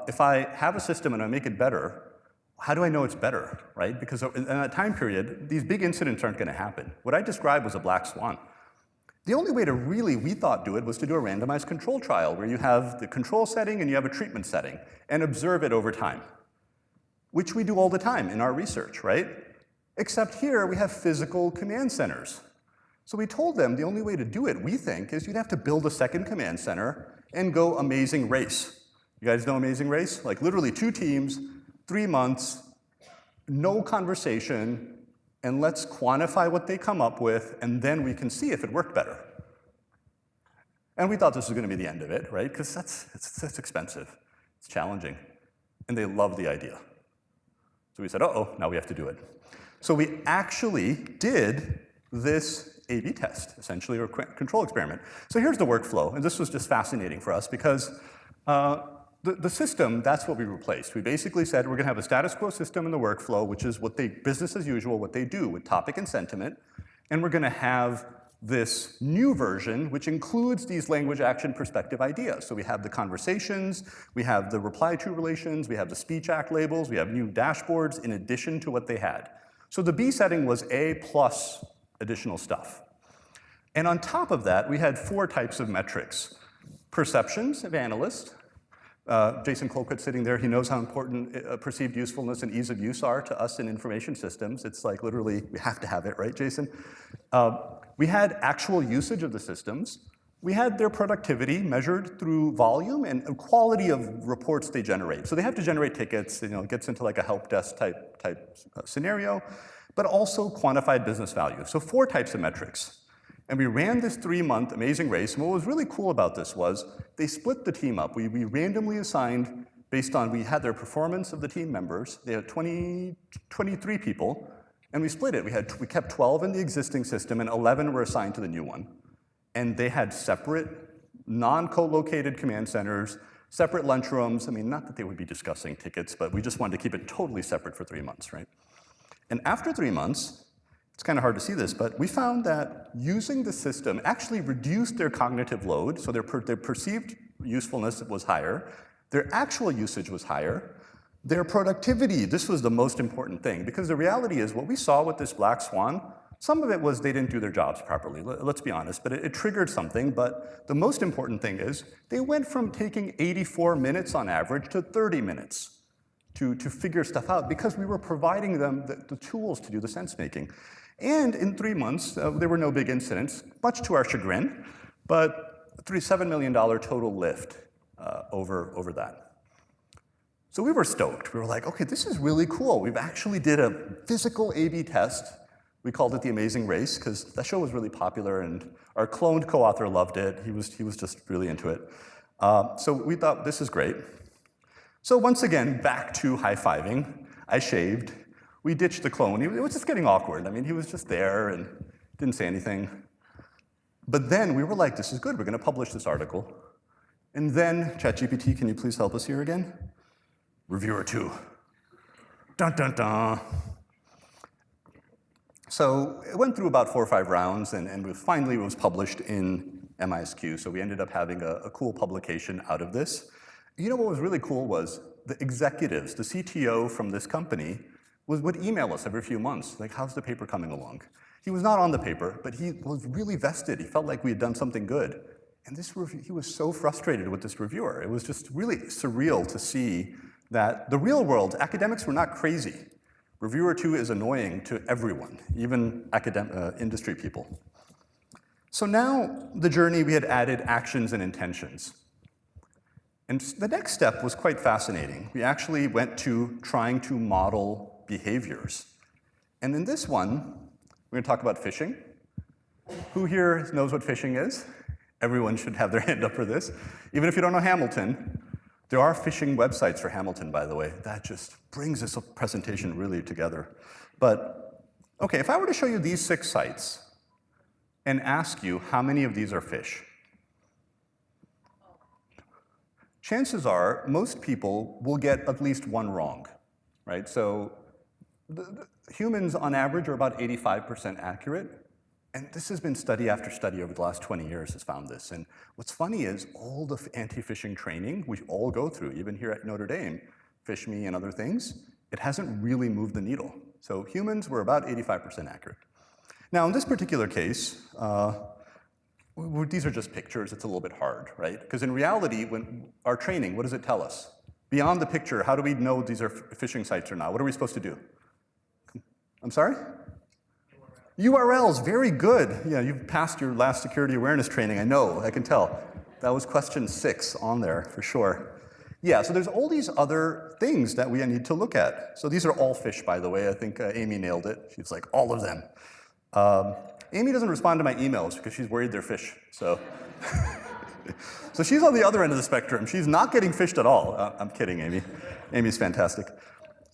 If I have a system and I make it better, how do I know it's better, right? Because in that time period, these big incidents aren't going to happen. What I described was a black swan. The only way to really, we thought, do it was to do a randomized control trial where you have the control setting and you have a treatment setting and observe it over time, which we do all the time in our research, right? Except here, we have physical command centers. So we told them the only way to do it, we think, is you'd have to build a second command center and go Amazing Race. You guys know Amazing Race? Like literally 2 teams, 3 months, no conversation, and let's quantify what they come up with, and then we can see if it worked better. And we thought this was going to be the end of it, right? Because that's expensive. It's challenging. And they loved the idea. So we said, uh-oh, now we have to do it. So we actually did this A/B test, essentially, or control experiment. So here's the workflow, and this was just fascinating for us because the system, that's what we replaced. We basically said we're going to have a status quo system in the workflow, which is what they, business as usual, what they do with topic and sentiment, and we're going to have this new version, which includes these language action perspective ideas. So we have the conversations, we have the reply to relations, we have the speech act labels, we have new dashboards in addition to what they had. So the B setting was A plus additional stuff. And on top of that, we had 4 types of metrics. Perceptions of analysts. Jason Colquitt sitting there, he knows how important perceived usefulness and ease of use are to us in information systems. It's like literally, we have to have it, right, Jason? We had actual usage of the systems. We had their productivity measured through volume and quality of reports they generate. So they have to generate tickets, it gets into like a help desk type scenario, but also quantified business value. So 4 types of metrics. And we ran this 3-month Amazing Race, and what was really cool about this was they split the team up. We randomly assigned, based on, we had their performance of the team members. They had 23 people, and we split it. We kept 12 in the existing system, and 11 were assigned to the new one. And they had separate, non-co-located command centers, separate lunchrooms. I mean, not that they would be discussing tickets, but we just wanted to keep it totally separate for 3 months, right? And after 3 months, it's kind of hard to see this, but we found that using the system actually reduced their cognitive load, so their perceived usefulness was higher, their actual usage was higher, their productivity, this was the most important thing, because the reality is what we saw with this black swan, some of it was they didn't do their jobs properly, let's be honest, but it triggered something, but the most important thing is they went from taking 84 minutes on average to 30 minutes. To figure stuff out because we were providing them the tools to do the sense making. And in 3 months, there were no big incidents, much to our chagrin, but $7 million total lift over that. So we were stoked. We were like, okay, this is really cool. We've actually did a physical A/B test. We called it the Amazing Race because that show was really popular and our cloned co-author loved it. He was just really into it. So we thought, this is great. So once again, back to high-fiving. I shaved. We ditched the clone. It was just getting awkward. I mean, he was just there and didn't say anything. But then we were like, this is good. We're going to publish this article. And then, ChatGPT, can you please help us here again? Reviewer 2. Dun, dun, dun. So it went through about 4 or 5 rounds, and finally it was published in MISQ. So we ended up having a cool publication out of this. You know what was really cool was the executives, the CTO from this company, would email us every few months, like, how's the paper coming along? He was not on the paper, but he was really vested. He felt like we had done something good. And he was so frustrated with this reviewer. It was just really surreal to see that the real world, academics were not crazy. Reviewer 2 is annoying to everyone, even industry people. So now the journey, we had added actions and intentions. And the next step was quite fascinating. We actually went to trying to model behaviors. And in this one, we're going to talk about phishing. Who here knows what phishing is? Everyone should have their hand up for this. Even if you don't know Hamilton, there are phishing websites for Hamilton, by the way. That just brings this presentation really together. But, okay, if I were to show you these 6 sites and ask you how many of these are phish, chances are most people will get at least one wrong, right? So the humans on average are about 85% accurate. And this has been study after study over the last 20 years has found this. And what's funny is all the anti-phishing training we all go through, even here at Notre Dame, Phish Me and other things, it hasn't really moved the needle. So humans were about 85% accurate. Now, in this particular case, these are just pictures. It's a little bit hard, right? Because in reality, when our training, what does it tell us? Beyond the picture, how do we know these are phishing sites or not? What are we supposed to do? I'm sorry? URLs, very good. Yeah, you've passed your last security awareness training, I know, I can tell. That was question 6 on there, for sure. Yeah, so there's all these other things that we need to look at. So these are all fish, by the way. I think Amy nailed it. She's like, all of them. Amy doesn't respond to my emails because she's worried they're fish, so. So she's on the other end of the spectrum. She's not getting fished at all. I'm kidding, Amy. Amy's fantastic.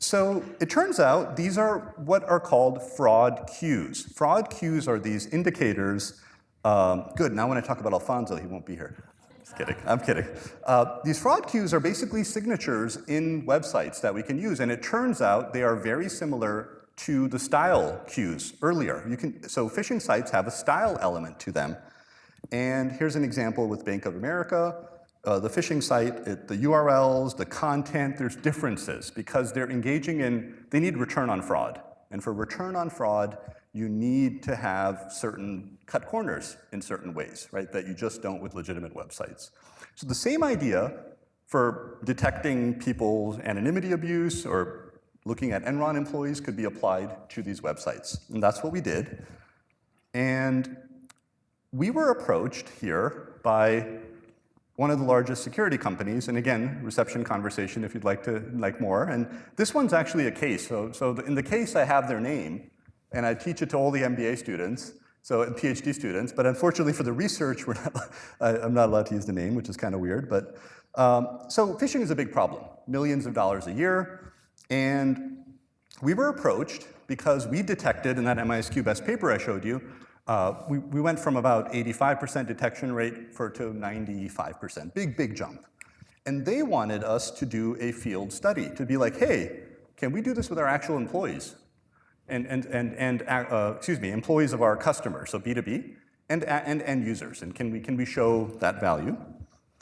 So it turns out these are what are called fraud cues. Fraud cues are these indicators. Good, now when I talk about Alfonso, he won't be here. Just kidding, I'm kidding. These fraud cues are basically signatures in websites that we can use, and it turns out they are very similar to the style cues earlier. So phishing sites have a style element to them. And here's an example with Bank of America. The phishing site, the URLs, the content, there's differences because they're engaging in, they need return on fraud. And for return on fraud, you need to have certain cut corners in certain ways, right, that you just don't with legitimate websites. So the same idea for detecting people's anonymity abuse or looking at Enron employees could be applied to these websites. And that's what we did. And we were approached here by one of the largest security companies, and again, reception conversation if you'd like more. And this one's actually a case. So in the case, I have their name, and I teach it to all the MBA students, and PhD students. But unfortunately for the research, I'm not allowed to use the name, which is kind of weird. But so phishing is a big problem, millions of dollars a year, and we were approached because we detected in that MISQ best paper I showed you. We went from about 85% detection rate to 95%, big jump. And they wanted us to do a field study, to be like, hey, can we do this with our actual employees? Employees of our customers, so B2B, and end users, and can we show that value?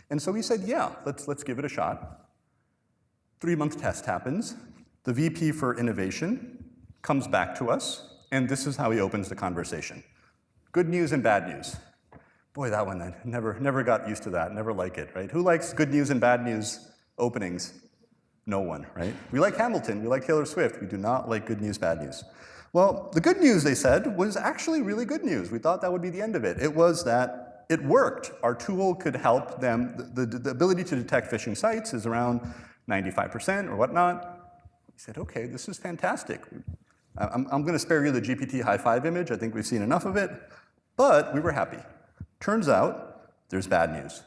And so we said, yeah, let's give it a shot. 3-month test happens. The VP for innovation comes back to us, and this is how he opens the conversation. Good news and bad news. Boy, that one, I never got used to that, never like it, right? Who likes good news and bad news openings? No one, right? We like Hamilton, we like Taylor Swift, we do not like good news, bad news. Well, the good news, they said, was actually really good news. We thought that would be the end of it. It was that it worked. Our tool could help them. The ability to detect phishing sites is around 95% or whatnot. We said, okay, this is fantastic. I'm going to spare you the GPT high five image. I think we've seen enough of it. But we were happy. Turns out there's bad news.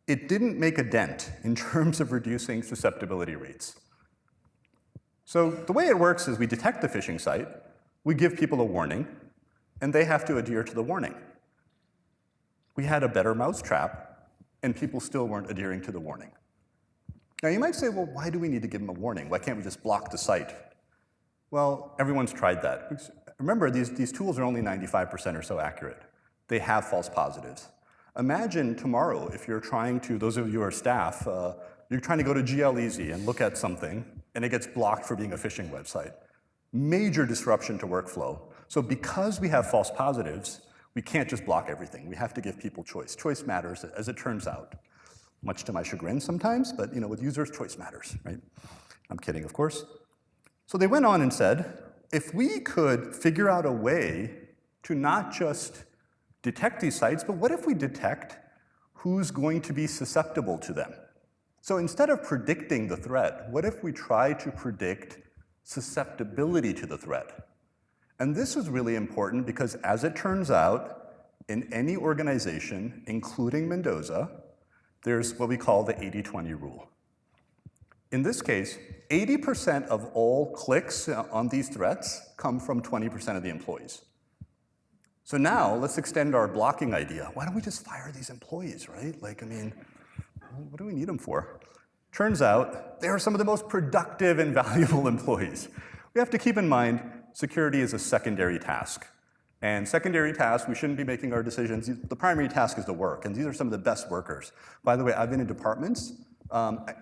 It didn't make a dent in terms of reducing susceptibility rates. So the way it works is we detect the phishing site, we give people a warning, and they have to adhere to the warning. We had a better mousetrap, and people still weren't adhering to the warning. Now you might say, well, why do we need to give them a warning? Why can't we just block the site? Well, everyone's tried that. Remember, these tools are only 95% or so accurate. They have false positives. Imagine tomorrow if you're trying to, those of you who are staff, you're trying to go to GLEZ and look at something, and it gets blocked for being a phishing website. Major disruption to workflow. So because we have false positives, we can't just block everything. We have to give people choice. Choice matters, as it turns out. Much to my chagrin sometimes, but with users, choice matters, right? I'm kidding, of course. So they went on and said, if we could figure out a way to not just detect these sites, but what if we detect who's going to be susceptible to them? So instead of predicting the threat, what if we try to predict susceptibility to the threat? And this is really important because, as it turns out, in any organization, including Mendoza, there's what we call the 80-20 rule. In this case, 80% of all clicks on these threats come from 20% of the employees. So now, let's extend our blocking idea. Why don't we just fire these employees, right? What do we need them for? Turns out, they are some of the most productive and valuable employees. We have to keep in mind, security is a secondary task. And secondary tasks, we shouldn't be making our decisions. The primary task is the work, and these are some of the best workers. By the way, I've been in departments.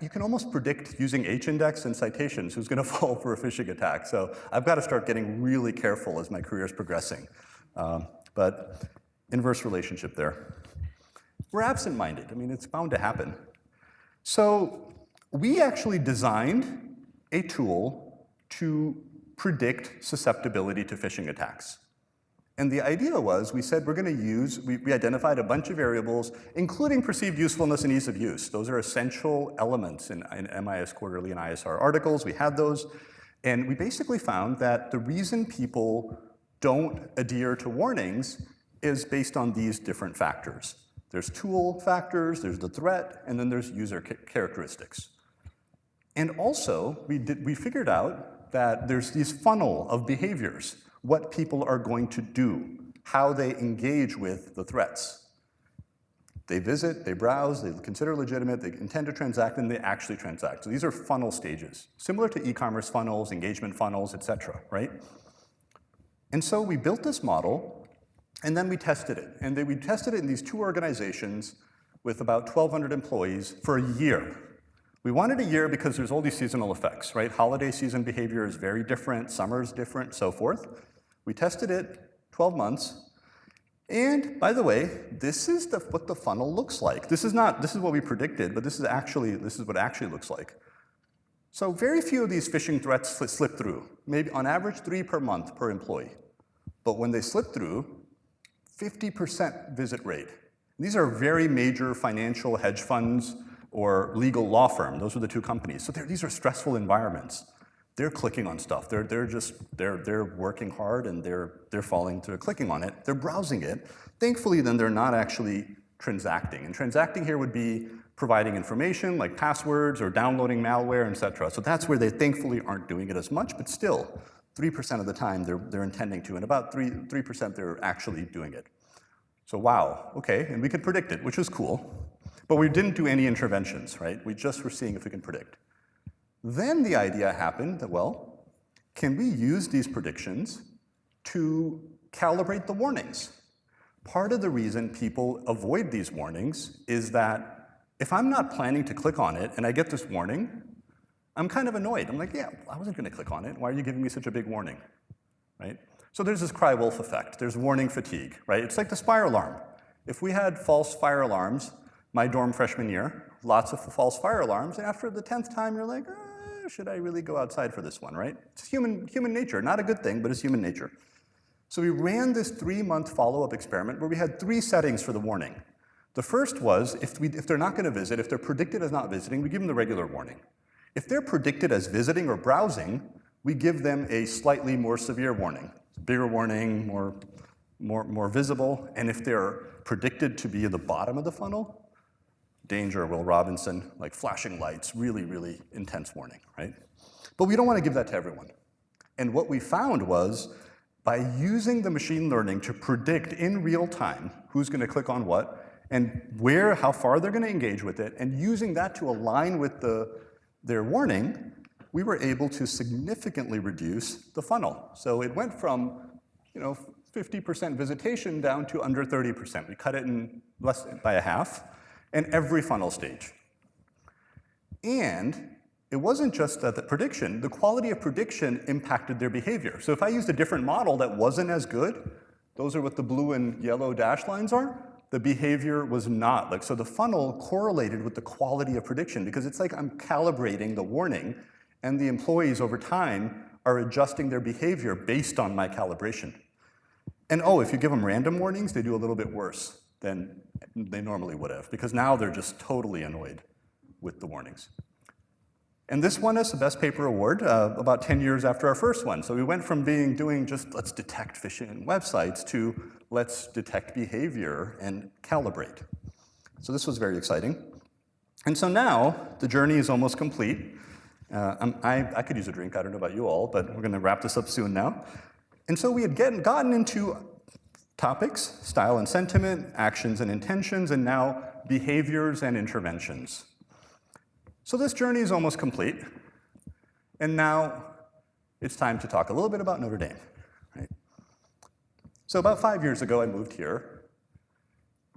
You can almost predict using H-index and citations who's going to fall for a phishing attack. So I've got to start getting really careful as my career is progressing. But inverse relationship there. We're absent-minded. I mean, it's bound to happen. So we actually designed a tool to predict susceptibility to phishing attacks. And the idea was, we said we're going to use, we identified a bunch of variables, including perceived usefulness and ease of use. Those are essential elements in MIS Quarterly and ISR articles. We had those. And we basically found that the reason people don't adhere to warnings is based on these different factors. There's tool factors, there's the threat, and then there's user characteristics. And also, we figured out that there's this funnel of behaviors, what people are going to do, how they engage with the threats. They visit, they browse, they consider legitimate, they intend to transact, and they actually transact. So these are funnel stages, similar to e-commerce funnels, engagement funnels, et cetera, right? And so we built this model, and then we tested it. And we tested it in these 2 organizations with about 1,200 employees for a year. We wanted a year because there's all these seasonal effects, right? Holiday season behavior is very different, summer's different, so forth. We tested it 12 months. And by the way, this is what the funnel looks like. This is what we predicted, but this is what it actually looks like. So very few of these phishing threats slip through, maybe on average 3 per month per employee. But when they slip through, 50% visit rate. These are very major financial hedge funds or legal law firm. Those are the 2 companies. So these are stressful environments. They're clicking on stuff. They're working hard and they're falling to clicking on it. They're browsing it. Thankfully, then they're not actually transacting. And transacting here would be providing information like passwords or downloading malware, et cetera. So that's where they thankfully aren't doing it as much, but still, 3% of the time they're intending to, and about 3% they're actually doing it. So wow, okay, and we could predict it, which was cool. But we didn't do any interventions, right? We just were seeing if we can predict. Then the idea happened that, well, can we use these predictions to calibrate the warnings? Part of the reason people avoid these warnings is that if I'm not planning to click on it and I get this warning, I'm kind of annoyed. I'm like, yeah, I wasn't going to click on it. Why are you giving me such a big warning, right? So there's this cry wolf effect. There's warning fatigue, right? It's like the fire alarm. If we had false fire alarms, my dorm freshman year, lots of false fire alarms, and after the 10th time, you're like, should I really go outside for this one, right? It's human nature, not a good thing, but it's human nature. So we ran this 3-month follow-up experiment where we had 3 settings for the warning. The first was, if they're not going to visit, if they're predicted as not visiting, we give them the regular warning. If they're predicted as visiting or browsing, we give them a slightly more severe warning. Bigger warning, more visible, and if they're predicted to be at the bottom of the funnel, danger, Will Robinson, like flashing lights, really, really intense warning, right? But we don't want to give that to everyone. And what we found was, by using the machine learning to predict in real time who's going to click on what, and how far they're going to engage with it, and using that to align with their warning, we were able to significantly reduce the funnel. So it went from 50% visitation down to under 30%. We cut it in less by a half. And every funnel stage. And it wasn't just that the prediction, the quality of prediction impacted their behavior. So if I used a different model that wasn't as good, those are what the blue and yellow dashed lines are, the behavior was not. So the funnel correlated with the quality of prediction because it's like I'm calibrating the warning and the employees over time are adjusting their behavior based on my calibration. And if you give them random warnings, they do a little bit worse than they normally would have, because now they're just totally annoyed with the warnings. And this won us the Best Paper Award about 10 years after our first one. So we went from doing just let's detect phishing websites to let's detect behavior and calibrate. So this was very exciting. And so now the journey is almost complete. I could use a drink, I don't know about you all, but we're going to wrap this up soon now. And so we had gotten into topics, style and sentiment, actions and intentions, and now behaviors and interventions. So this journey is almost complete. And now it's time to talk a little bit about Notre Dame. Right? So about 5 years ago, I moved here.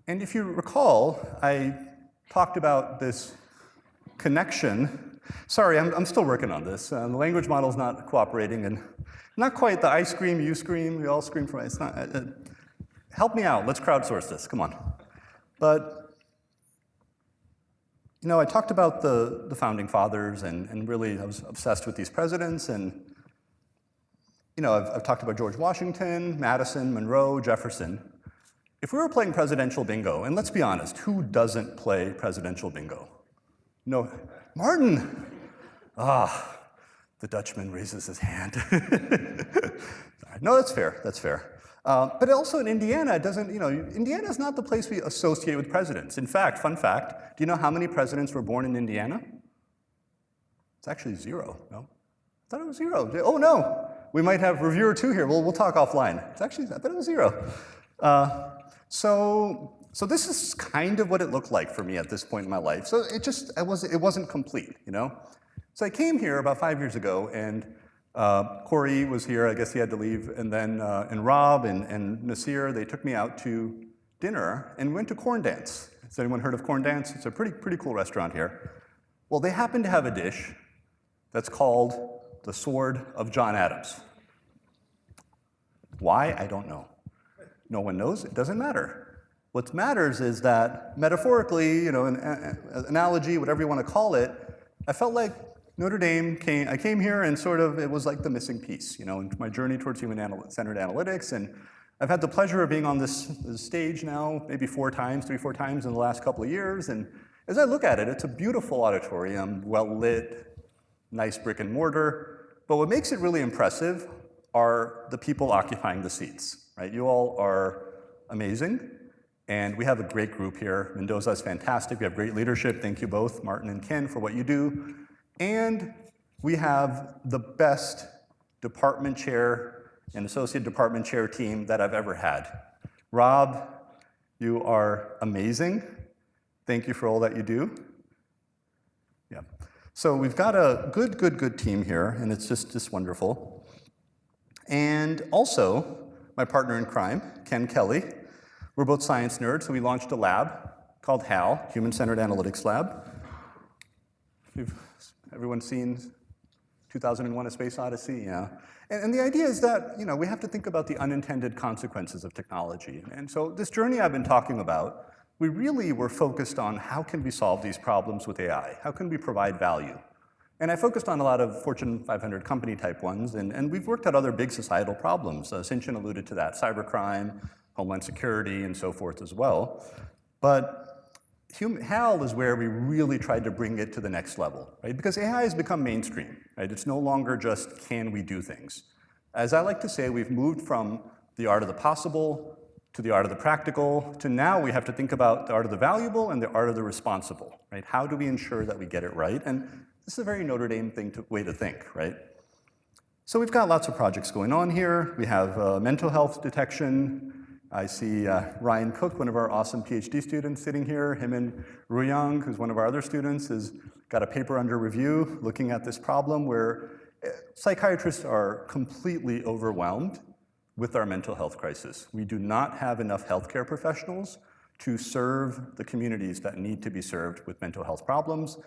And if you recall, I talked about this connection. Sorry, I'm still working on this. The language model's not cooperating, and not quite the I scream, you scream, we all scream from it. It's not, help me out, let's crowdsource this, come on. But, you know, I talked about the founding fathers, and really I was obsessed with these presidents, and, you know, I've talked about George Washington, Madison, Monroe, Jefferson. If we were playing presidential bingo, and let's be honest, who doesn't play presidential bingo? No, Martin! Ah, the Dutchman raises his hand. No, that's fair, that's fair. But also in Indiana, it doesn't, you know, Indiana is not the place we associate with presidents. In fact, fun fact, do you know how many presidents were born in Indiana? It's actually 0, no? I thought it was 0. Oh no, we might have reviewer 2 here. We'll talk offline. It's actually, I thought it was 0. So this is kind of what it looked like for me at this point in my life. So it wasn't complete, you know? So I came here about 5 years ago, and Corey was here, I guess he had to leave, and then and Rob and Nasir, they took me out to dinner, and we went to Corn Dance. Has anyone heard of Corn Dance? It's a pretty cool restaurant here. Well, they happen to have a dish that's called the Sword of John Adams. Why? I don't know. No one knows, it doesn't matter. What matters is that metaphorically, you know, an analogy, whatever you want to call it, I felt like Notre Dame I came here and sort of, it was like the missing piece, you know, in my journey towards human-centered analytics. And I've had the pleasure of being on this stage now maybe 3 or 4 times in the last couple of years. And as I look at it, it's a beautiful auditorium, well-lit, nice brick and mortar. But what makes it really impressive are the people occupying the seats, right? You all are amazing. And we have a great group here. Mendoza is fantastic. We have great leadership. Thank you both, Martin and Ken, for what you do. And we have the best department chair and associate department chair team that I've ever had. Rob, you are amazing. Thank you for all that you do. Yeah. So we've got a good team here, and it's just wonderful. And also, my partner in crime, Ken Kelly. We're both science nerds, so we launched a lab called HAL, Human-Centered Analytics Lab. Everyone seen 2001: A Space Odyssey? Yeah. And the idea is that, you know, we have to think about the unintended consequences of technology. And so this journey I've been talking about, we really were focused on how can we solve these problems with AI? How can we provide value? And I focused on a lot of Fortune 500 company type ones, and we've worked at other big societal problems. Sinchin alluded to that, cybercrime, homeland security, and so forth as well. But HAL is where we really tried to bring it to the next level, right? Because AI has become mainstream, right? It's no longer just, can we do things? As I like to say, we've moved from the art of the possible to the art of the practical, to now we have to think about the art of the valuable and the art of the responsible, right? How do we ensure that we get it right? And this is a very Notre Dame way to think, right? So we've got lots of projects going on here. We have mental health detection. I see Ryan Cook, one of our awesome PhD students sitting here. Him and Ruyang, who's one of our other students, has got a paper under review looking at this problem where psychiatrists are completely overwhelmed with our mental health crisis. We do not have enough healthcare professionals to serve the communities that need to be served with mental health problems.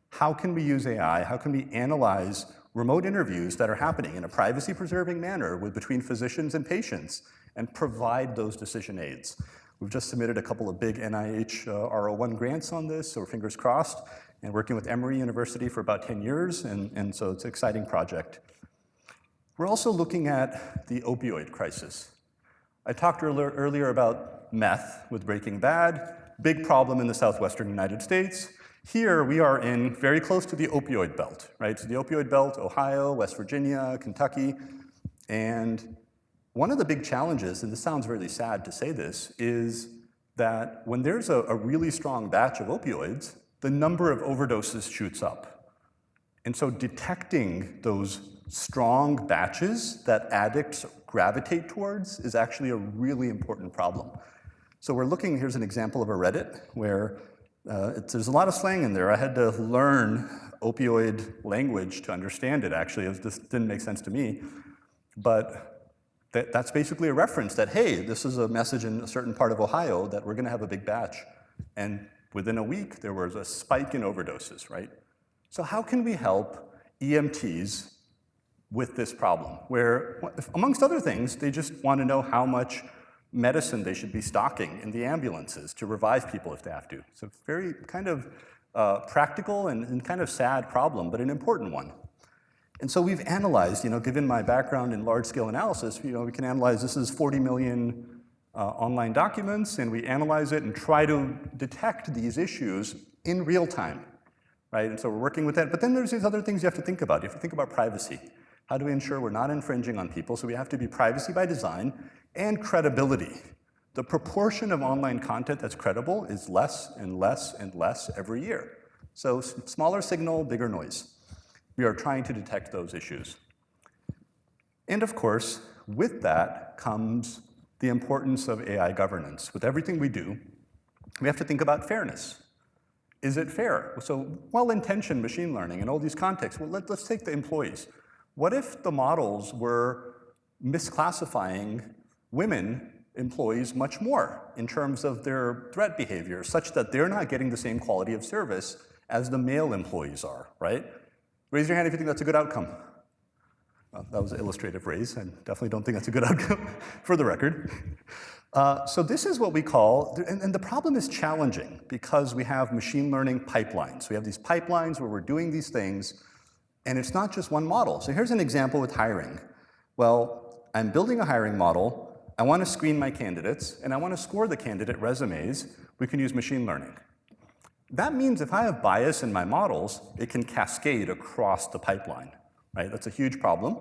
How can we use AI? How can we analyze remote interviews that are happening in a privacy-preserving manner between physicians and patients and provide those decision aids? We've just submitted a couple of big NIH R01 grants on this, so fingers crossed, and working with Emory University for about 10 years, and so it's an exciting project. We're also looking at the opioid crisis. I talked earlier about meth with Breaking Bad, big problem in the southwestern United States. Here we are in very close to the opioid belt, right? So the opioid belt, Ohio, West Virginia, Kentucky, and one of the big challenges, and this sounds really sad to say this, is that when there's a really strong batch of opioids, the number of overdoses shoots up. And so detecting those strong batches that addicts gravitate towards is actually a really important problem. So we're looking, here's an example of a Reddit where there's a lot of slang in there. I had to learn opioid language to understand it, actually. This didn't make sense to me. But that's basically a reference that, hey, this is a message in a certain part of Ohio that we're going to have a big batch. And within a week, there was a spike in overdoses, right? So how can we help EMTs with this problem, where, amongst other things, they just want to know how much medicine they should be stocking in the ambulances to revive people if they have to. It's a very kind of practical and kind of sad problem, but an important one. And so we've analyzed, given my background in large-scale analysis, we can analyze, this is 40 million online documents, and we analyze it and try to detect these issues in real time, right? And so we're working with that. But then there's these other things you have to think about. You have to think about privacy. How do we ensure we're not infringing on people? So we have to be privacy by design and credibility. The proportion of online content that's credible is less and less and less every year. So smaller signal, bigger noise. We are trying to detect those issues. And of course, with that comes the importance of AI governance. With everything we do, we have to think about fairness. Is it fair? So well-intentioned machine learning in all these contexts. Well, let's take the employees. What if the models were misclassifying women employees much more in terms of their threat behavior, such that they're not getting the same quality of service as the male employees are, right? Raise your hand if you think that's a good outcome. Well, that was an illustrative raise. I definitely don't think that's a good outcome, for the record. So this is what we call, and the problem is challenging because we have machine learning pipelines. We have these pipelines where we're doing these things, and it's not just one model. So here's an example with hiring. Well, I'm building a hiring model. I want to screen my candidates, and I want to score the candidate resumes. We can use machine learning. That means if I have bias in my models, it can cascade across the pipeline, right? That's a huge problem.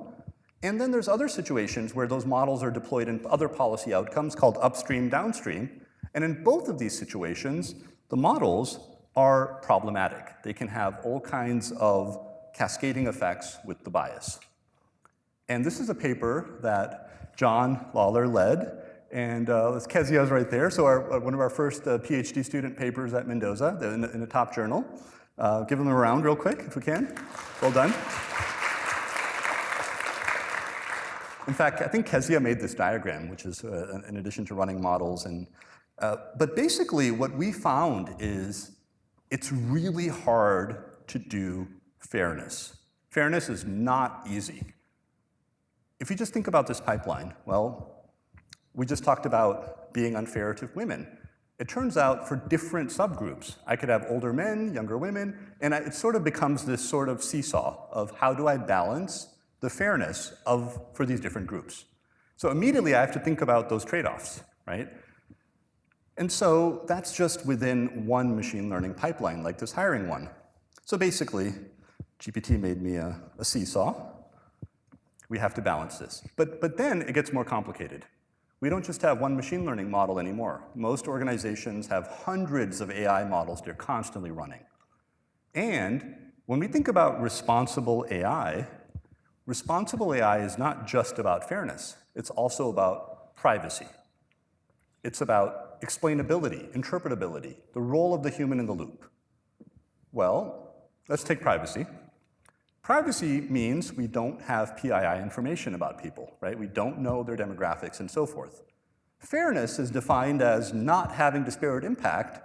And then there's other situations where those models are deployed in other policy outcomes called upstream, downstream. And in both of these situations, the models are problematic. They can have all kinds of cascading effects with the bias. And this is a paper that John Lawler led. And Kezia's right there. So one of our first PhD student papers at Mendoza, in the top journal. Give them a round real quick, if we can. Well done. In fact, I think Kezia made this diagram, which is in addition to running models. But basically, what we found is it's really hard to do fairness. Fairness is not easy. If you just think about this pipeline, well, we just talked about being unfair to women. It turns out for different subgroups, I could have older men, younger women, and it sort of becomes this sort of seesaw of how do I balance the fairness for these different groups. So immediately I have to think about those trade-offs, right? And so that's just within one machine learning pipeline, like this hiring one. So basically, GPT made me a seesaw. We have to balance this. But then it gets more complicated. We don't just have one machine learning model anymore. Most organizations have hundreds of AI models they're constantly running. And when we think about responsible AI is not just about fairness. It's also about privacy. It's about explainability, interpretability, the role of the human in the loop. Well, let's take privacy. Privacy means we don't have PII information about people, right? We don't know their demographics and so forth. Fairness is defined as not having disparate impact,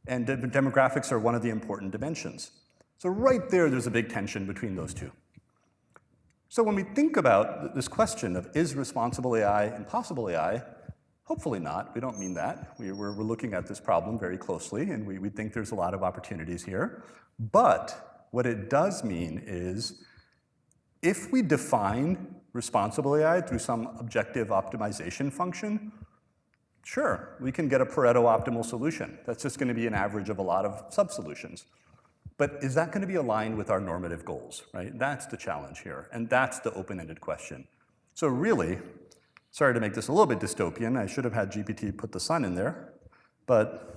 and demographics are one of the important dimensions. So right there's a big tension between those two. So when we think about this question of is responsible AI impossible AI, hopefully not. We don't mean that. We're looking at this problem very closely, and we think there's a lot of opportunities here. But what it does mean is, if we define responsible AI through some objective optimization function, sure, we can get a Pareto optimal solution. That's just going to be an average of a lot of sub-solutions. But is that going to be aligned with our normative goals, right? That's the challenge here, and that's the open-ended question. So really, sorry to make this a little bit dystopian, I should have had GPT put the sun in there, but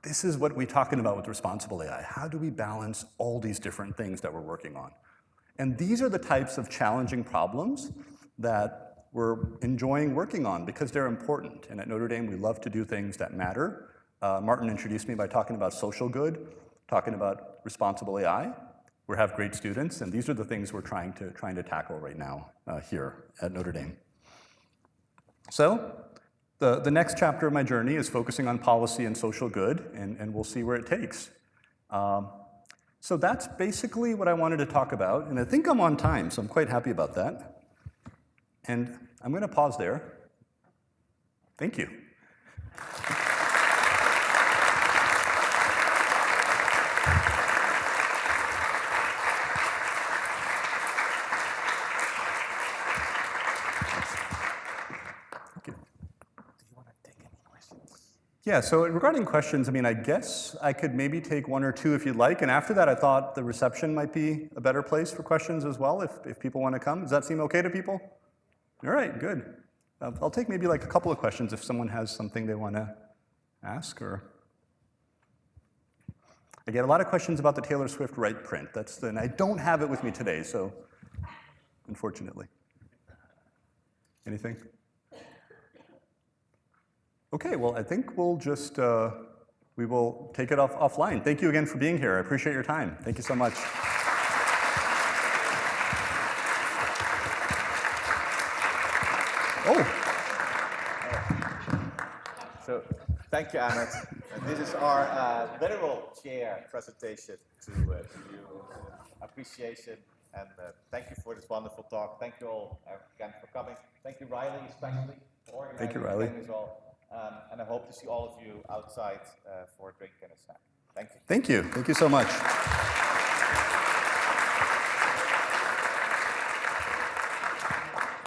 this is what we're talking about with responsible AI. How do we balance all these different things that we're working on? And these are the types of challenging problems that we're enjoying working on because they're important. And at Notre Dame, we love to do things that matter. Martin introduced me by talking about social good, talking about responsible AI. We have great students, and these are the things we're trying to tackle right now here at Notre Dame. So the next chapter of my journey is focusing on policy and social good, and we'll see where it takes. So that's basically what I wanted to talk about, and I think I'm on time, so I'm quite happy about that. And I'm going to pause there. Thank you. Yeah, so regarding questions, I mean, I guess I could maybe take one or two if you'd like, and after that I thought the reception might be a better place for questions as well, if people want to come. Does that seem okay to people? All right, good. I'll take maybe like a couple of questions if someone has something they want to ask, or... I get a lot of questions about the Taylor Swift right print. And I don't have it with me today, so unfortunately. Anything? Okay, well, I think we'll just, we will take it offline. Thank you again for being here. I appreciate your time. Thank you so much. Oh. So, thank you, Ahmed. This is our literal chair presentation to you. Appreciation, and thank you for this wonderful talk. Thank you all again for coming. Thank you, Riley, especially, for organizing Thank you, Riley. as well. And I hope to see all of you outside for a drink and a snack. Thank you. Thank you. Thank you so much.